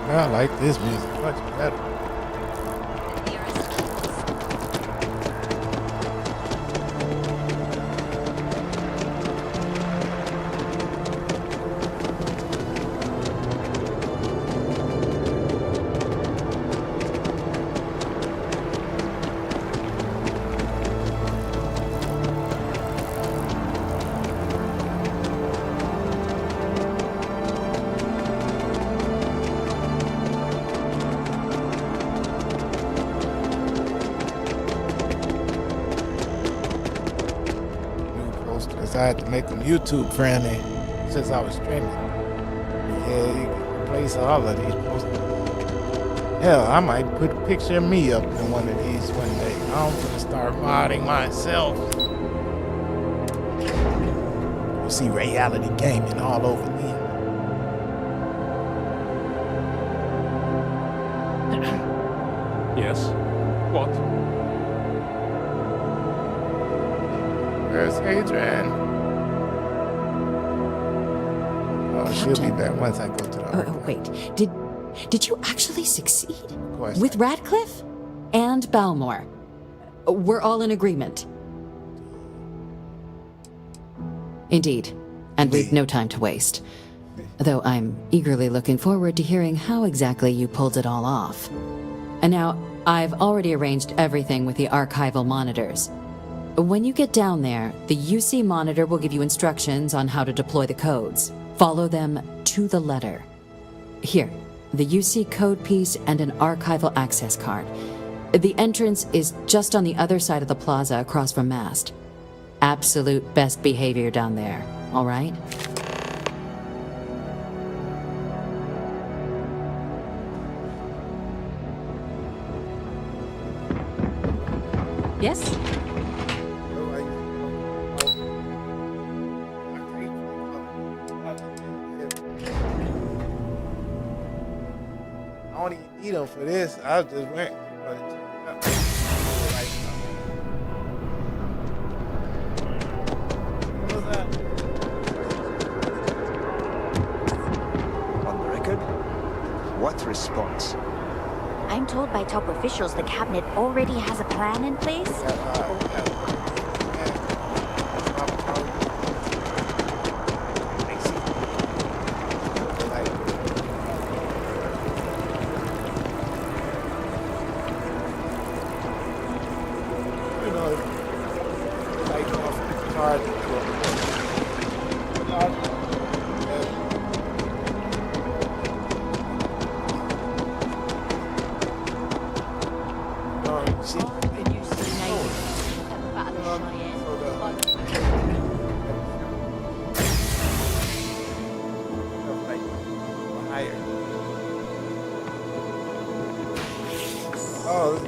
I like this music much better. guess I had to make them YouTube friendly since I was streaming. Yeah, you can replace all of these posters. Hell, I might put a picture of me up in one of these one day. I'm gonna start modding myself. You'll see reality gaming all over me. Yes? What? Where's Adrian? Oh, she'll be back once I go to the archive. Wait, did you actually succeed? Of course. With Radcliffe? And Balmore? We're all in agreement. Indeed. And we've no time to waste. Though I'm eagerly looking forward to hearing how exactly you pulled it all off. And now, I've already arranged everything with the archival monitors. When you get down there, the UC monitor will give you instructions on how to deploy the codes. Follow them to the letter. Here, the UC code piece and an archival access card. The entrance is just on the other side of the plaza across from Mast. Absolute best behavior down there, all right? Yes? I don't even need them for this. I just went. On the record? What response? I'm told by top officials the cabinet already has a plan in place.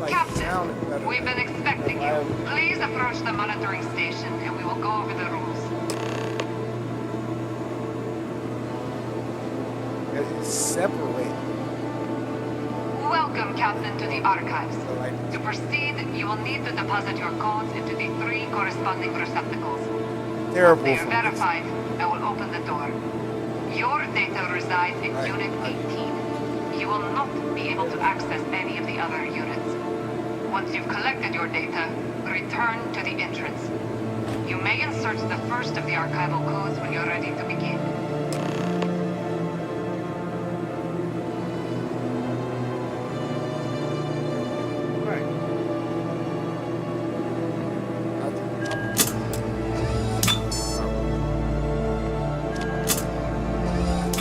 Captain, we've been expecting you. Please approach the monitoring station and we will go over the rules. It's separated. Welcome, Captain, to the archives. To proceed, you will need to deposit your codes into the 3 corresponding receptacles. Terrible. Once they are verified, I will open the door. Your data resides in Unit 18. You will not be able to access any of the other units. Once you've collected your data, return to the entrance. You may insert the first of the archival codes when you're ready to begin.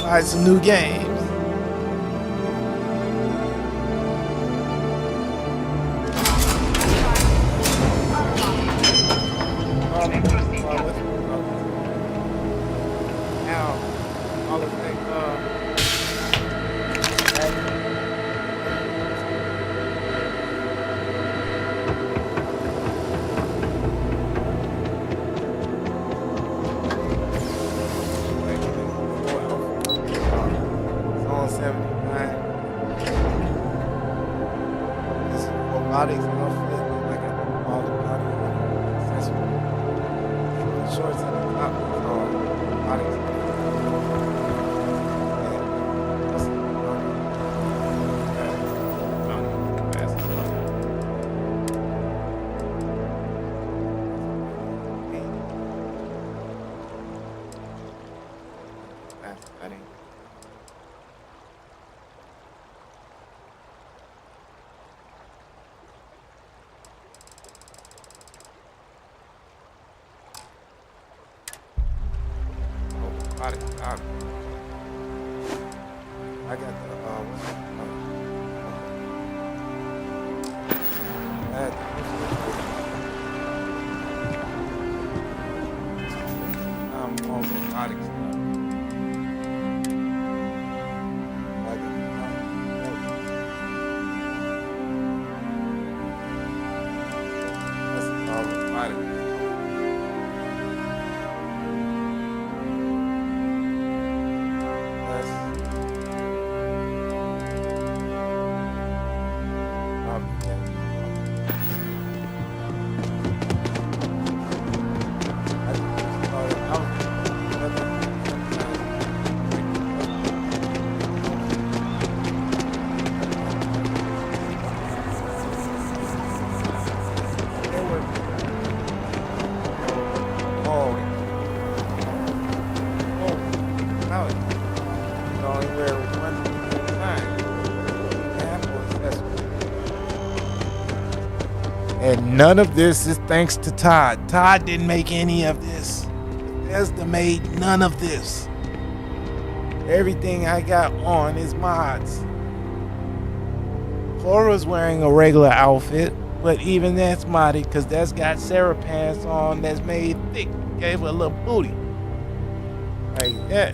Buy some new games. I got the about it. And none of this is thanks to Todd. Todd didn't make any of this. Bethesda made none of this. Everything I got on is mods. Cora's wearing a regular outfit, but even that's modded because that's got Sarah pants on that's made thick. Gave her a little booty. Like that.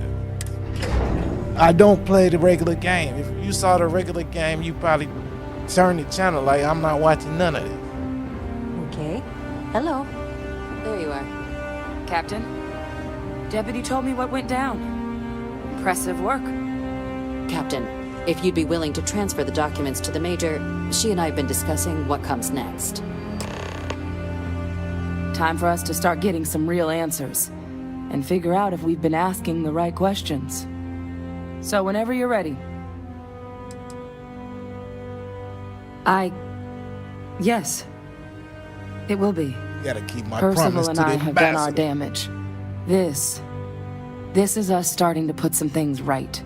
I don't play the regular game. If you saw the regular game, you probably turn the channel. Like, I'm not watching none of it. Okay. Hello. There you are. Captain, Deputy told me what went down. Impressive work. Captain, if you'd be willing to transfer the documents to the Major, she and I have been discussing what comes next. Time for us to start getting some real answers and figure out if we've been asking the right questions. So whenever you're ready. Yes. It will be. You gotta keep my Percival promise and to the I have done our ambassador. damage. This is us starting to put some things right.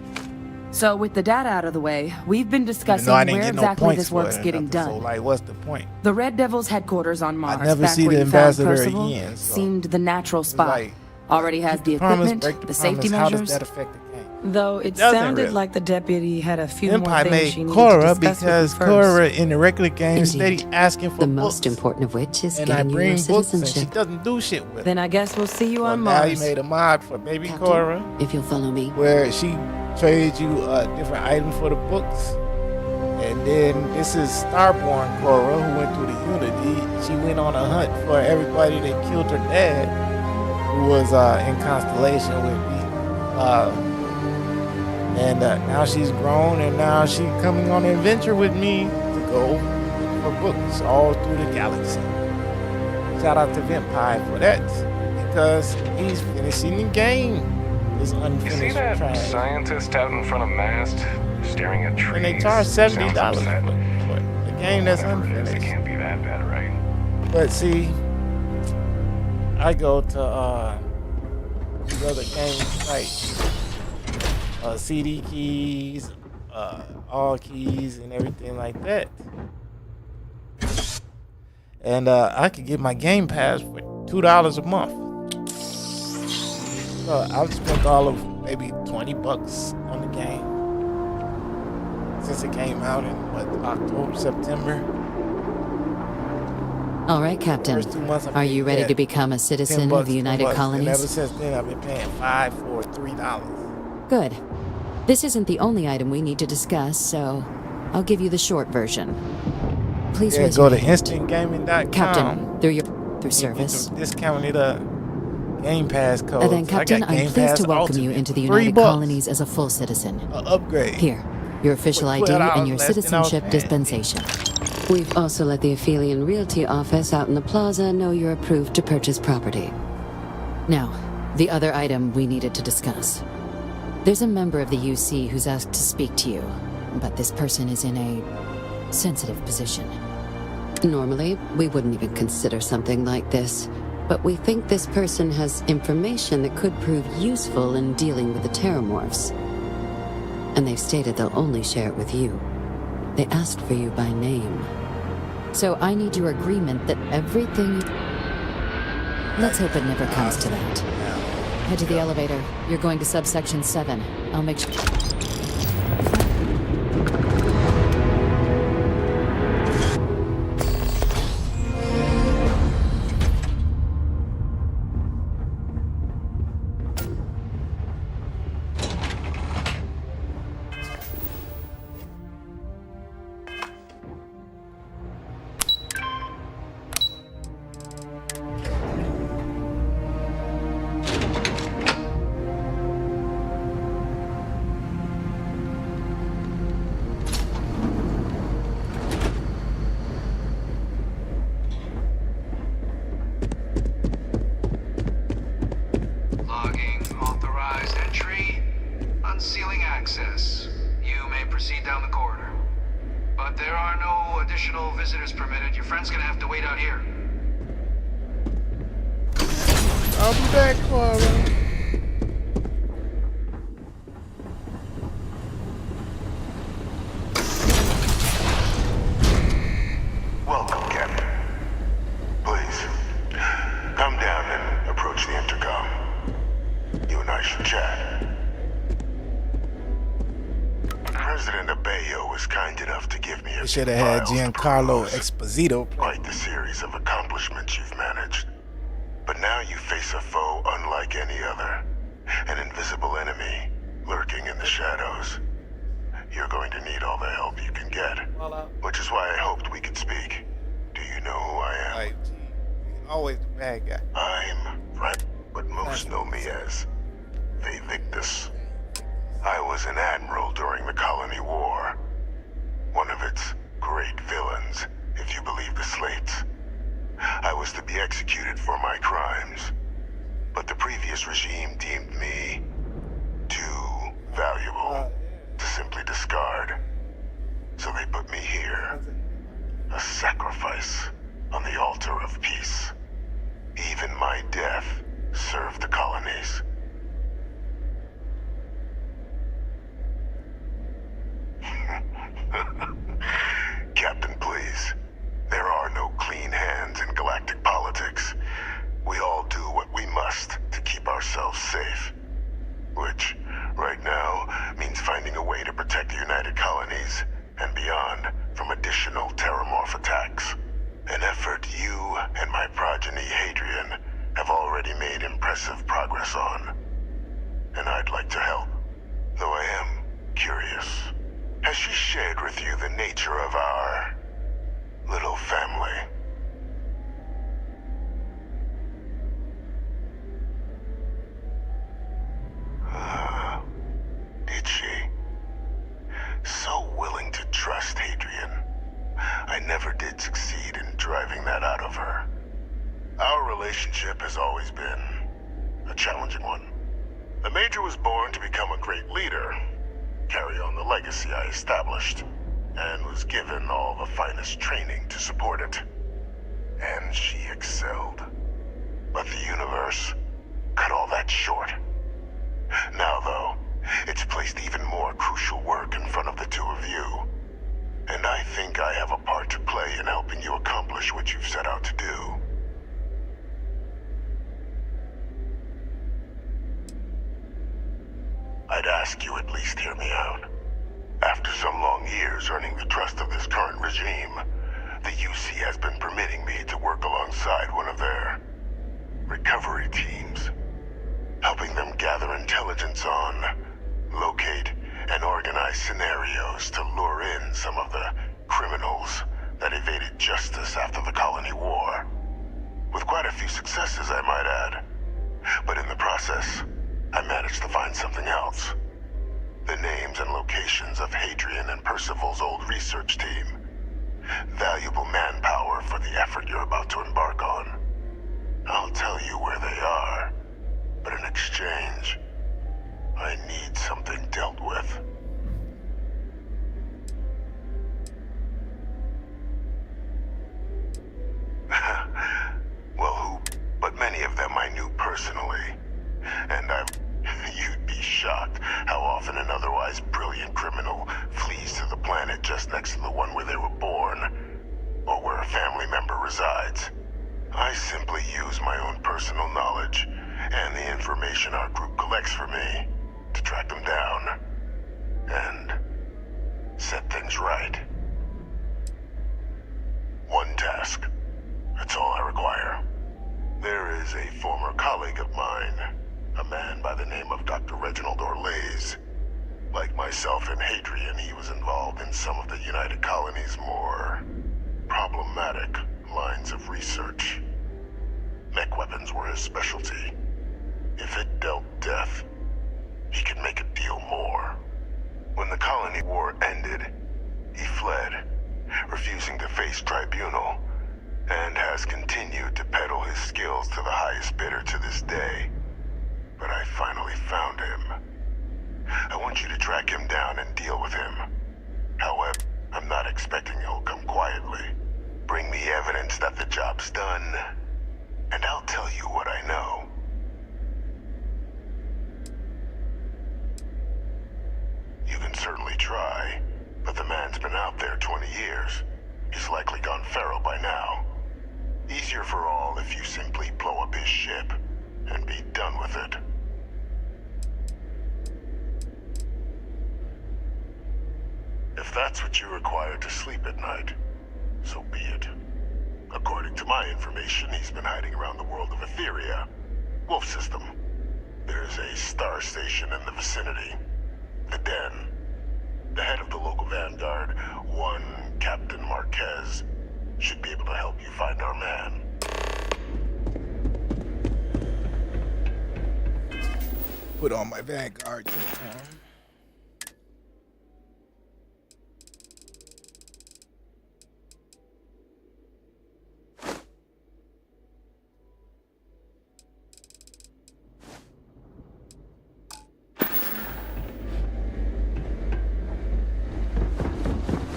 So with the data out of the way, we've been discussing I didn't where get no exactly points this for work's it or getting nothing, done. So, like, what's the point? The Red Devil's headquarters on Mars, I never back see where the you found ambassador Percival, again, so seemed the natural spot. like, Already has the promise, equipment, break the safety promise. How measures. does that affect the game? Though it Doesn't sounded really. like the deputy had a few Empire more things she made needed Cora to discuss because with you first. Cora in the regular game Indeed. steady asking for The books. most important of which is And I getting you your bring books and she citizenship. doesn't do shit with it. Then I guess we'll see you So on now Mars. he made a mod for baby Captain, Cora if you'll follow me. where she trades you different items for the books. And then this is Starborn Cora who went through the Unity. She went on a hunt for everybody that killed her dad, who was in Constellation with me. And now she's grown, and now she's coming on an adventure with me to go for books all through the galaxy. Shout out to Vampire for that, because he's finishing the game. This You see unfinished that trash. scientist out in front of mast, staring at trees? And they charge $70 Sounds upset. for a game that's Whatever it is, unfinished. it can't be that bad, right? But see, I go to these other games like CD keys, all keys, and everything like that. And I could get my Game Pass for $2 a month. So I've spent all of maybe $20 on the game since it came out in October, September. All right, Captain. First 2 months I've Are you paid ready that to become a citizen $10, of the United $10. Colonies? And ever since then, I've been paying $5 for $3. Good. This isn't the only item we need to discuss, so I'll give you the short version. Please Yeah, raise go your to hand. instantgaming.com. Captain, through service. Discounted Game Pass code. Then, Captain, I'm pleased to welcome you into the United Colonies as a full citizen. Upgrade. Here, your official For ID $12 and your less than I was citizenship paying. dispensation. We've also let the Aphelion Realty office out in the plaza know you're approved to purchase property. Now, the other item we needed to discuss. There's a member of the UC who's asked to speak to you, but this person is in a sensitive position. Normally, we wouldn't even consider something like this, but we think this person has information that could prove useful in dealing with the Terramorphs. And they've stated they'll only share it with you. They asked for you by name. So I need your agreement that everything... Let's hope it never comes to that. Head to the elevator. You're going to subsection 7. I'll make sure... access. You may proceed down the corridor. But there are no additional visitors permitted. Your friend's gonna have to wait out here. I'll be back, Clara. Welcome, Captain. Please, come down and approach the intercom. You and I should chat. President F.B.A. was kind enough to give me a should have had Giancarlo Esposito. Quite the series of accomplishments you've managed. But now you face a foe unlike any other. An invisible enemy lurking in the shadows. You're going to need all the help you can get. Which is why I hoped we could speak. Do you know who I am? Like, always the bad guy. I'm what most know me as the Victus. I was an admiral during the Colony War. One of its great villains, if you believe the slates. I was to be executed for my crimes. But the previous regime deemed me too valuable to simply discard. So they put me here. A sacrifice on the altar of peace. Even my death served the colonies. Captain, please. There are no clean hands in galactic politics. We all do what we must to keep ourselves safe. Which, right now, means finding a way to protect the United Colonies and beyond from additional terramorph attacks. An effort you and my progeny, Hadrian, have already made impressive progress on. And I'd like to help, though I am curious. Has she shared with you the nature of our little family? Did she? So willing to trust Hadrian. I never did succeed in driving that out of her. Our relationship has always been a challenging one. The Major was born to become a great leader, carry on the legacy I established, and was given all the finest training to support it. And she excelled. But the universe cut all that short. Now, though, it's placed even more crucial work in front of the two of you. And I think I have a part to play in helping you accomplish what you've set out to do. I'd ask you at least hear me out. After some long years earning the trust of this current regime, the UC has been permitting me to work alongside one of their recovery teams, helping them gather intelligence on, locate, and organize scenarios to lure in some of the criminals that evaded justice after the Colony War. With quite a few successes, I might add. But in the process, I managed to find something else. The names and locations of Hadrian and Percival's old research team. Valuable manpower for the effort you're about to embark on. I'll tell you where they are, but in exchange, I need something dealt with. Well, who? But many of them I knew personally. And you'd be shocked how often an otherwise brilliant criminal flees to the planet just next to the one where they were born, or where a family member resides. I simply use my own personal knowledge and the information our group collects for me to track them down and set things right. One task. That's all I require. There is a former colleague of mine, a man by the name of Dr. Reginald Orlaise. Like myself and Hadrian, he was involved in some of the United Colonies' more problematic lines of research. Mech weapons were his specialty. If it dealt death, he could make a deal more. When the Colony War ended, he fled, refusing to face tribunal, and has continued to peddle his skills to the highest bidder to this day. But I finally found him. I want want you to track him down and deal with him. However, I'm not expecting he'll come quietly. Bring me evidence that the job's done, and I'll tell you what I know. You can certainly try, but the man's been out there 20 years. He's likely gone feral by now. Easier for all if you simply blow up his ship and be done with it. If that's what you require to sleep at night, so be it. According to my information, he's been hiding around the world of Etheria, Wolf System. There's a star station in the vicinity, the Den. The head of the local vanguard, one Captain Marquez, should be able to help you find our man. Put on my vanguard uniform.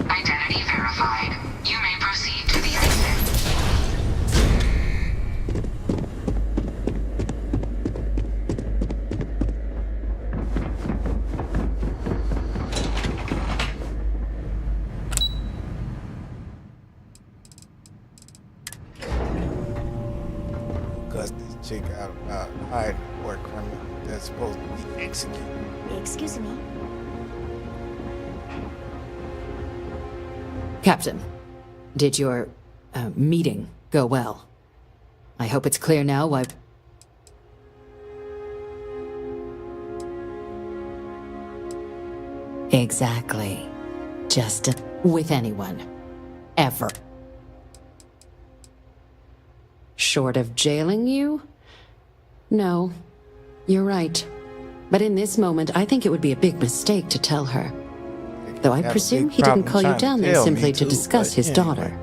Identity verified. You may proceed to the exit. Cuss this chick out about hiding war criminal that's supposed to be executed. Excuse me? Captain, did your meeting go well? I hope it's clear now why... Exactly. Just with anyone. Ever. Short of jailing you? No. You're right. But in this moment, I think it would be a big mistake to tell her. Though I presume he didn't call you down there simply to discuss his daughter.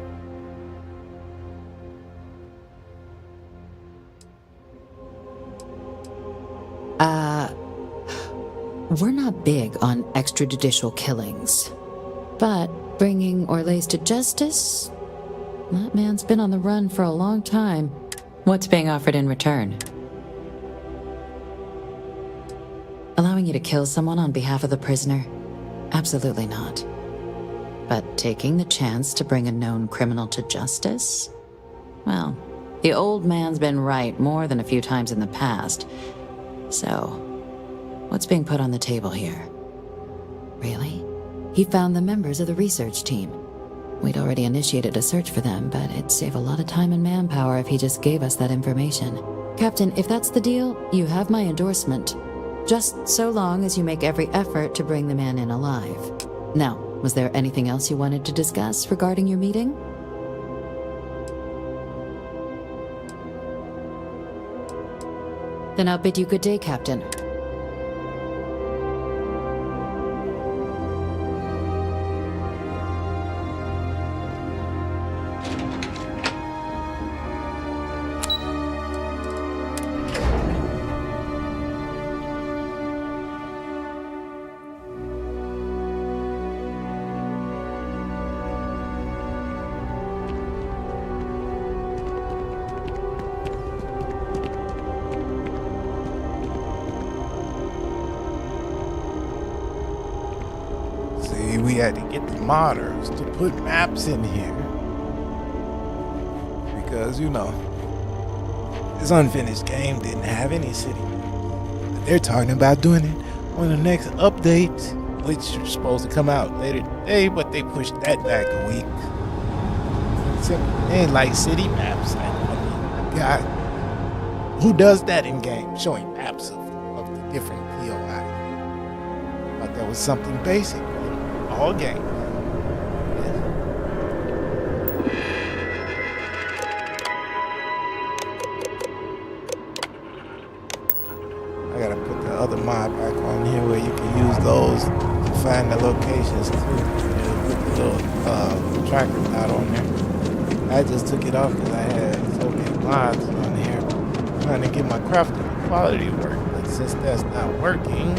We're not big on extrajudicial killings. But bringing Orlace to justice? That man's been on the run for a long time. What's being offered in return? Allowing you to kill someone on behalf of the prisoner? Absolutely not. But taking the chance to bring a known criminal to justice? Well, the old man's been right more than a few times in the past. So, what's being put on the table here? Really? He found the members of the research team. We'd already initiated a search for them, but it'd save a lot of time and manpower if he just gave us that information. Captain, if that's the deal, you have my endorsement. Just so long as you make every effort to bring the man in alive. Now, was there anything else you wanted to discuss regarding your meeting? Then I'll bid you good day, Captain. We had to get the modders to put maps in here because, you know, this unfinished game didn't have any city maps. But they're talking about doing it on the next update, which is supposed to come out later today, but they pushed that back a week. They ain't like city maps. I mean, God, who does that in game? Showing maps of the different POI. Thought that was something basic. All game. I gotta put the other mod back on here where you can use those to find the locations too. Put the little tracker not on there. I just took it off because I had so many mods on here trying to get my crafting quality to work. But since that's not working,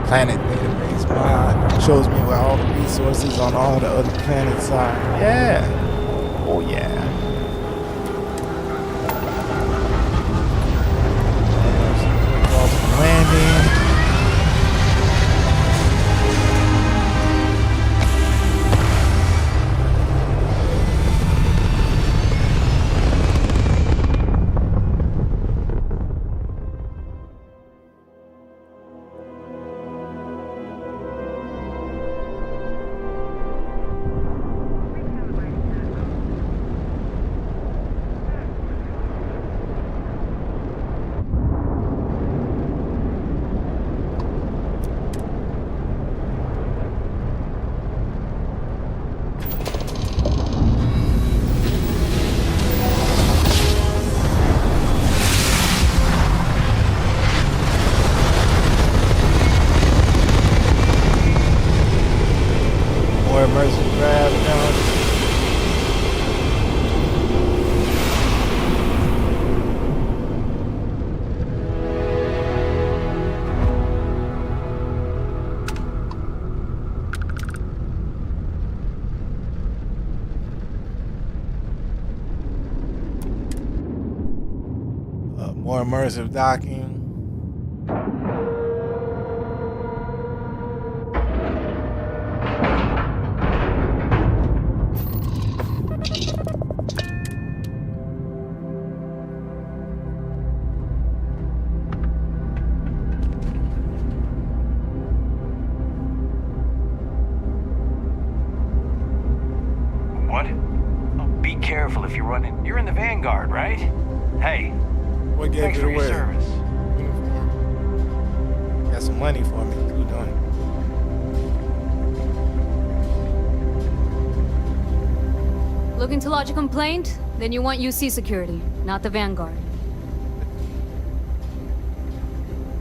Planet database mod shows me where all the resources on all the other planets are. Yeah. Oh yeah. Landing. More immersive docking. What? Oh, be careful if you're running. You're in the Vanguard, right? Hey. What gave Thanks it for away? your service. Got some money for me. Who done it? Looking to lodge a complaint? Then you want UC security, not the Vanguard.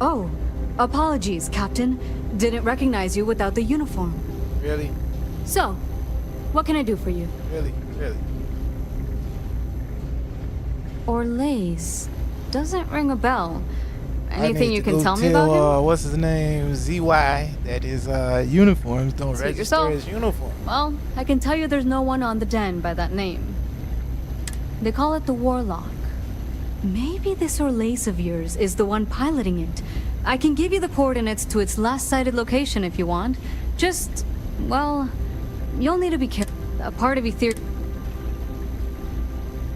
Oh, apologies, Captain. Didn't recognize you without the uniform. Really? So, what can I do for you? Really? Orlace. Doesn't ring a bell. Anything you can tell me about him? What's his name? ZY. That his uniforms don't register as uniform. Well, I can tell you there's no one on the den by that name. They call it the Warlock. Maybe this Orlace of yours is the one piloting it. I can give you the coordinates to its last sighted location if you want. Just, well, you'll need to be careful. A part of Ethereum.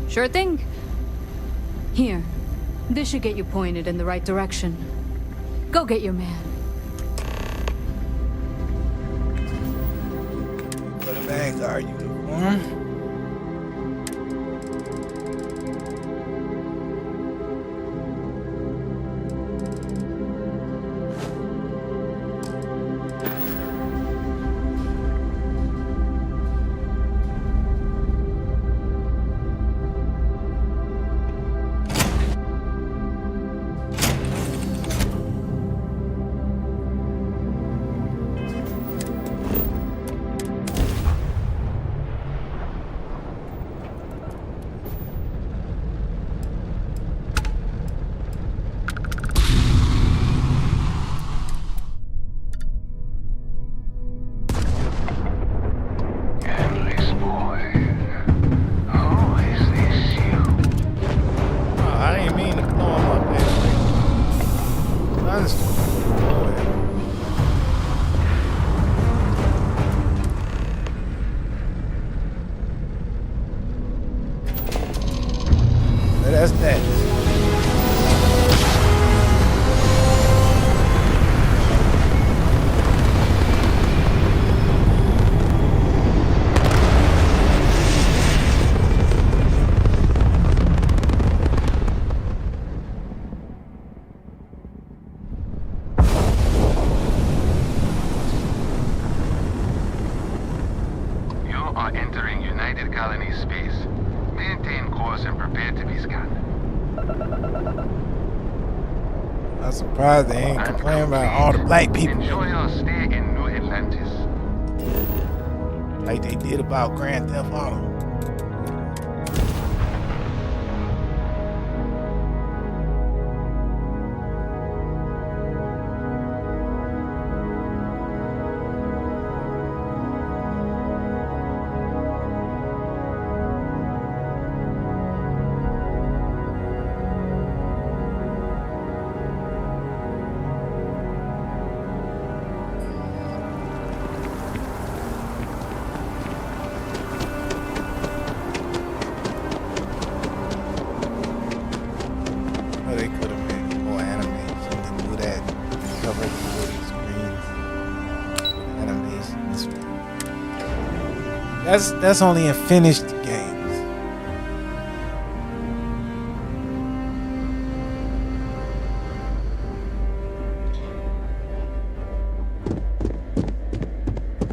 Sure thing. Here. This should get you pointed in the right direction. Go get your man. For the Vanguard uniform. That's that. colony space. Maintain course and prepare to be scanned. I'm surprised they ain't complaining about all the black people. Enjoy your stay in New Atlantis. Like they did about Grand Theft Auto. That's only in finished games.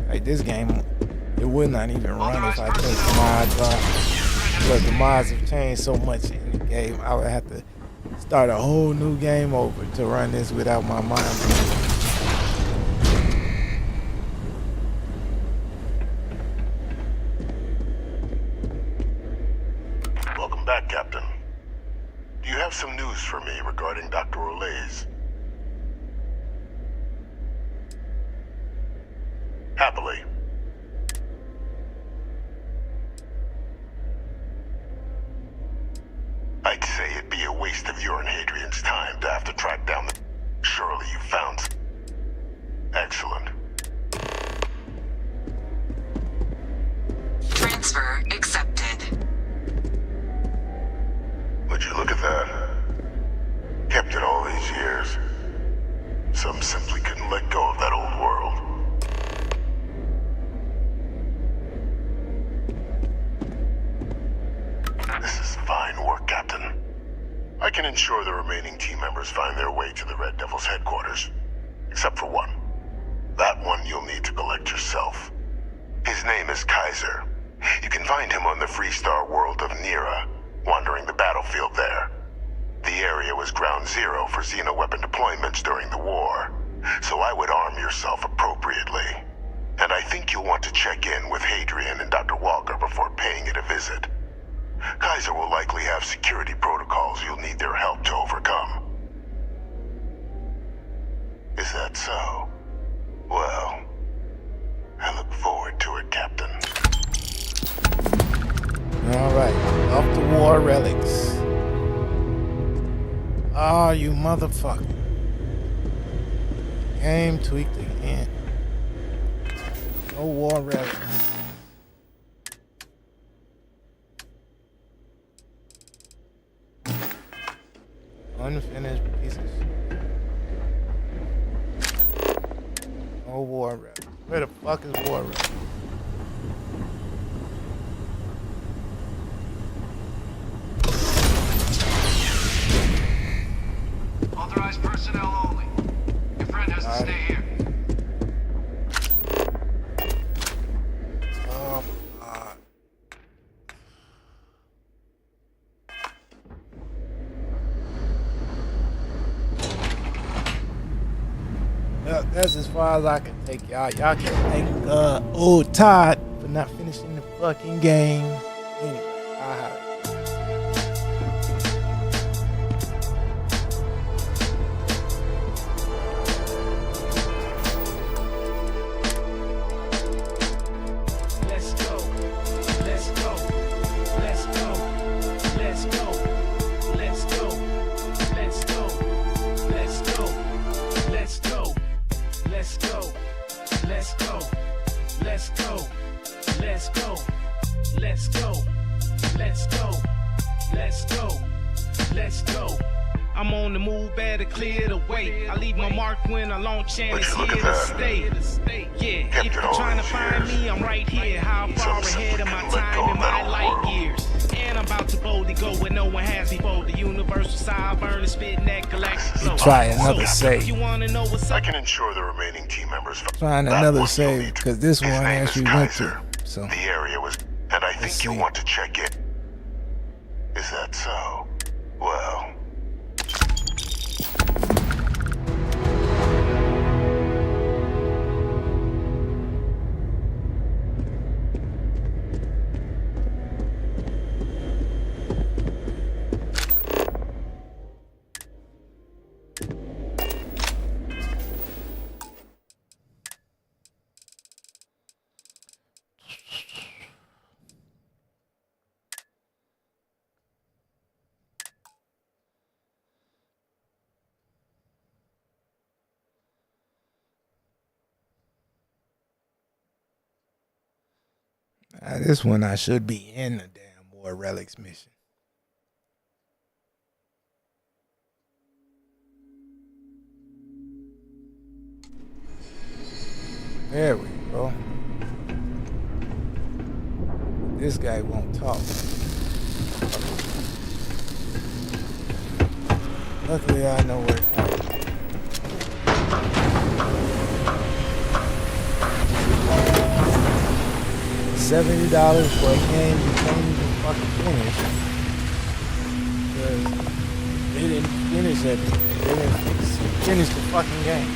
Like this game, it would not even run if I took the mods off. Because the mods have changed so much in the game, I would have to start a whole new game over to run this without my mods. Some news for me regarding Dr. Olays. Happily. I'd say it'd be a waste of your and Hadrian's time to have to track down the... Surely you found... Excellent. Transfer accepted. Would you look at that? Kept it all these years. Some simply couldn't let go of that old world. This is fine work, Captain. I can ensure the remaining team members find their way to the Red Devil's headquarters. Except for one. That one you'll need to collect yourself. His name is Kaiser. You can find him on the Freestar world of Nira, wandering the battlefield there. The area was ground zero for xeno-weapon deployments during the war, so I would arm yourself appropriately. And I think you'll want to check in with Hadrian and Dr. Walker before paying it a visit. Kaiser will likely have security protocols you'll need their help to overcome. Is that so? Well, I look forward to it, Captain. Alright, off the war relics. Oh, you motherfucker. Game tweaked again. No war relics. Unfinished piece of shit. No war relics. Where the fuck is war relics? Authorized personnel only. Your friend has to stay here. Oh my God. Yeah, that's as far as I can take y'all. Y'all can thank old Todd for not finishing the fucking game. Anyway, I'll have it. I'm on the move, better clear the way. I leave my mark when I launch and it's here to stay. Yeah, if you're trying to find me, I'm right here. How far ahead of my time in my light years. And I'm about to boldly go where no one has before. The universal side burning, spitting that galactic. Try another save. You wanna know what's up? I can ensure the remaining team members find another save because this one actually went through. So the area was, and I think think you want to check it? Is that so? Well... This one I should be in the damn War Relics mission. There we go. This guy won't talk. Luckily I know where to find him. $70 for a game you can't even fucking finish. Because they didn't finish everything. They didn't finish the fucking game.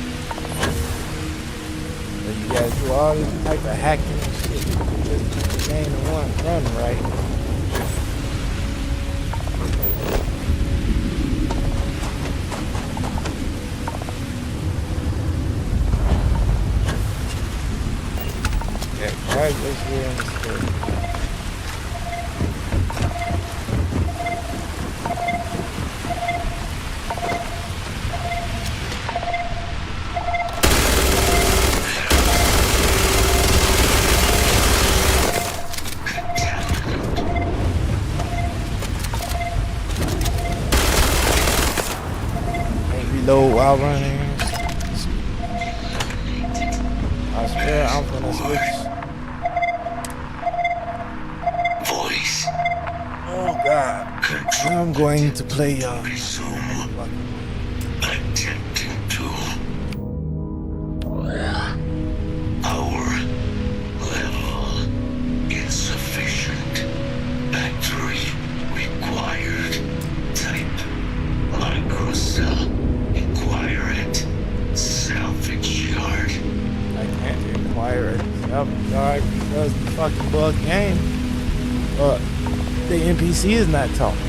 So you gotta do all this type of hacking and shit just to get the game to run right. Right this here in the store. Can't reload while running. I swear I'm gonna switch. Oh God! I'm going to play Attempting to. Power level insufficient. Battery required. Type microcell. Acquire it. Salvage yard. I can't acquire it. Salvage yard because the fucking bug game. The NPC is not talking.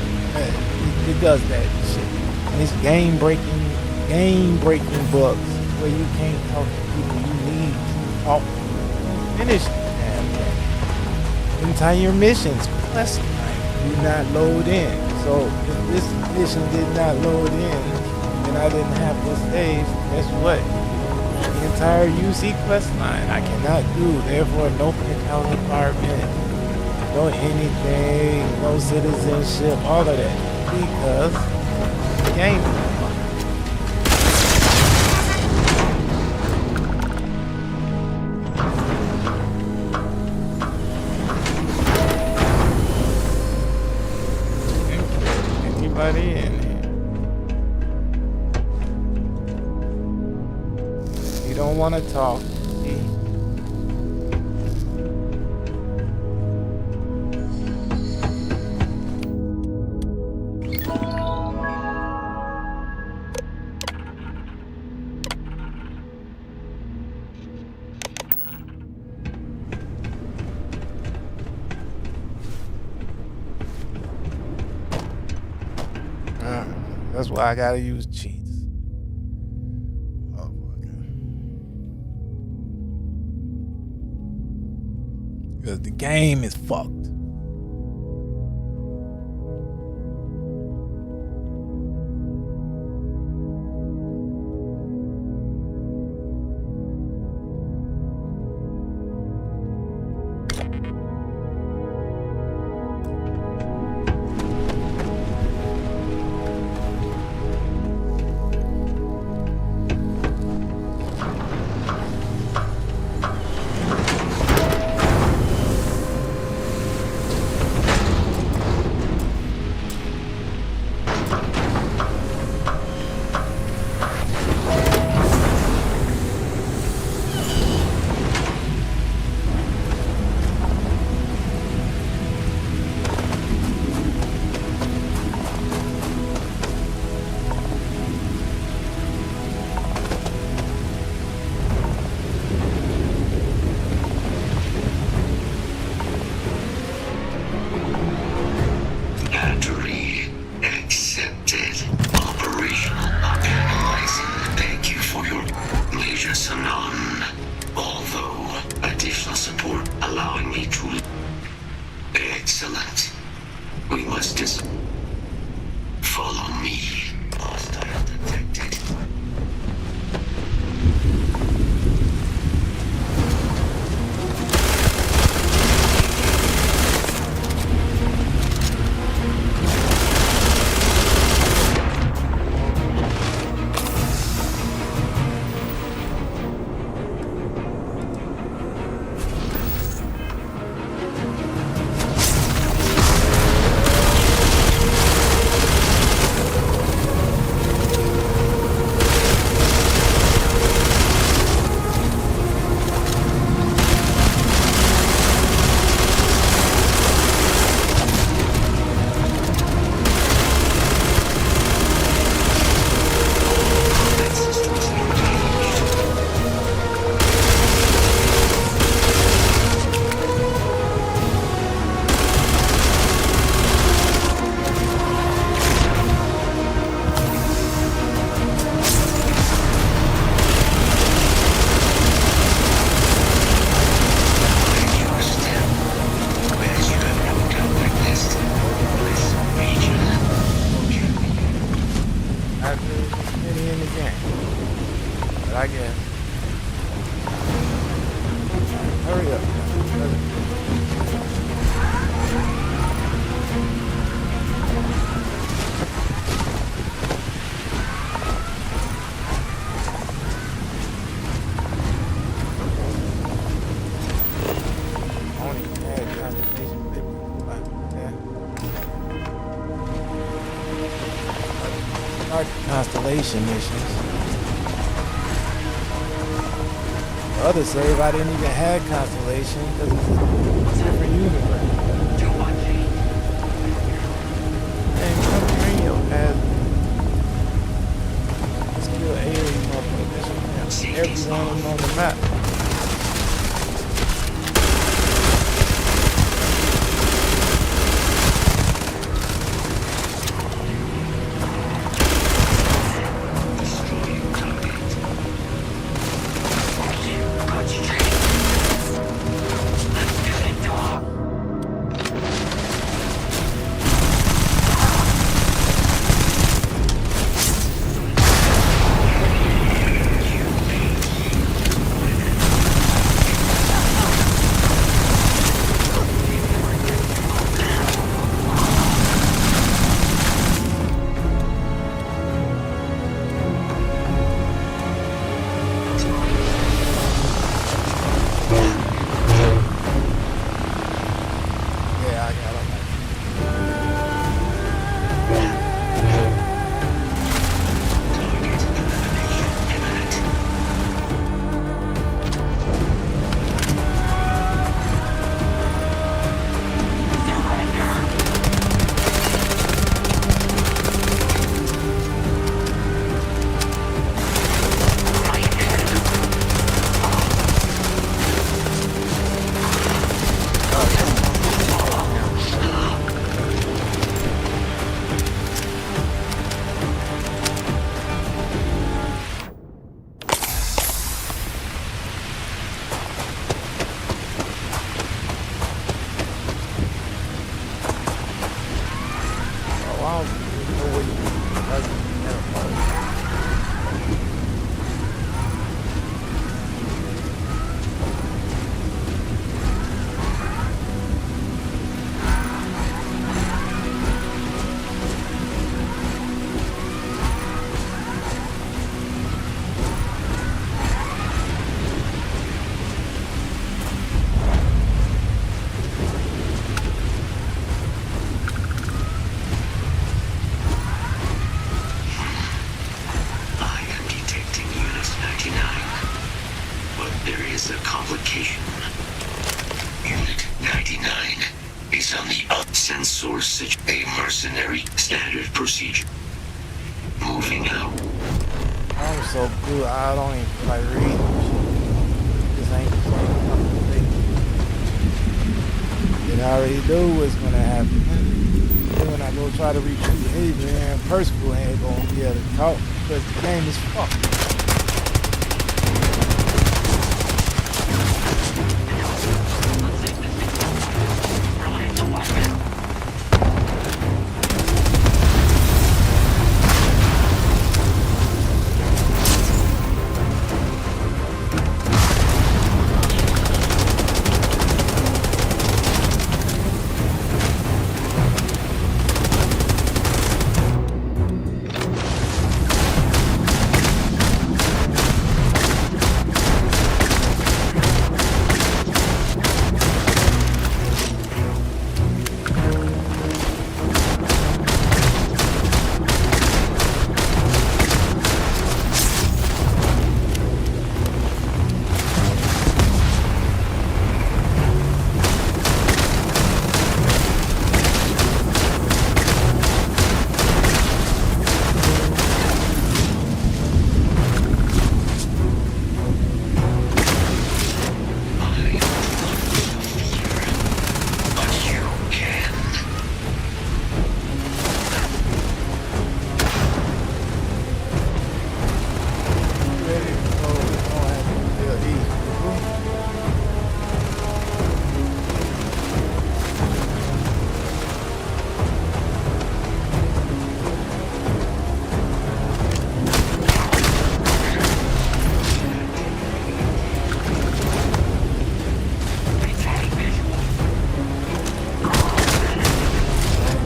It does that shit. And it's game breaking bugs where you can't talk to people you need to talk to. Finish the damn game. Entire missions, quest line, do not load in. So if this mission did not load in and I didn't have to save, guess what? The entire UC quest line I cannot do. Therefore, no account department. No anything, no citizenship, all of that. Because the game is anybody in here? You don't want to talk. That's why I gotta use cheats. Oh, because the game is fucked. game. But I guess. Hurry up. Constellation missions. The other save, I didn't even have Constellation because it's a different universe. And Camino has skill alien motherfuckers. Everyone on the map. Know what's gonna happen. Then when I go try to recruit Adrian, Percival ain't gonna be able to talk because the game is fucked.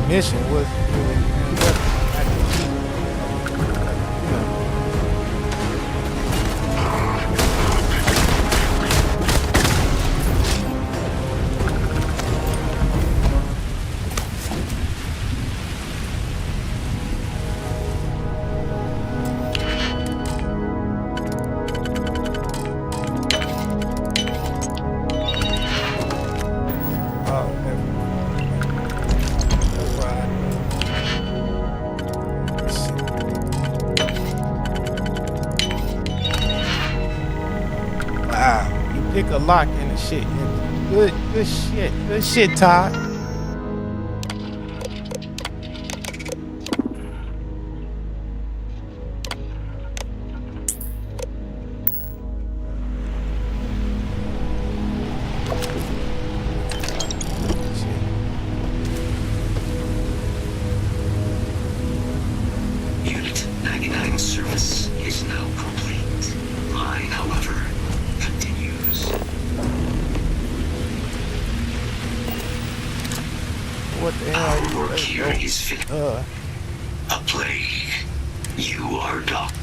mission was really pick a lock in the shit. Good shit, Todd. Unit 99 service is now complete. Mine, however, continues. What the hell? Our work here is fit. A plague. You are doc.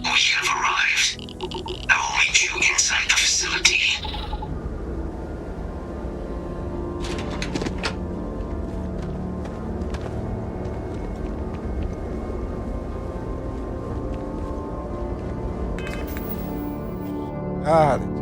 We have arrived. I will meet you inside the facility. God.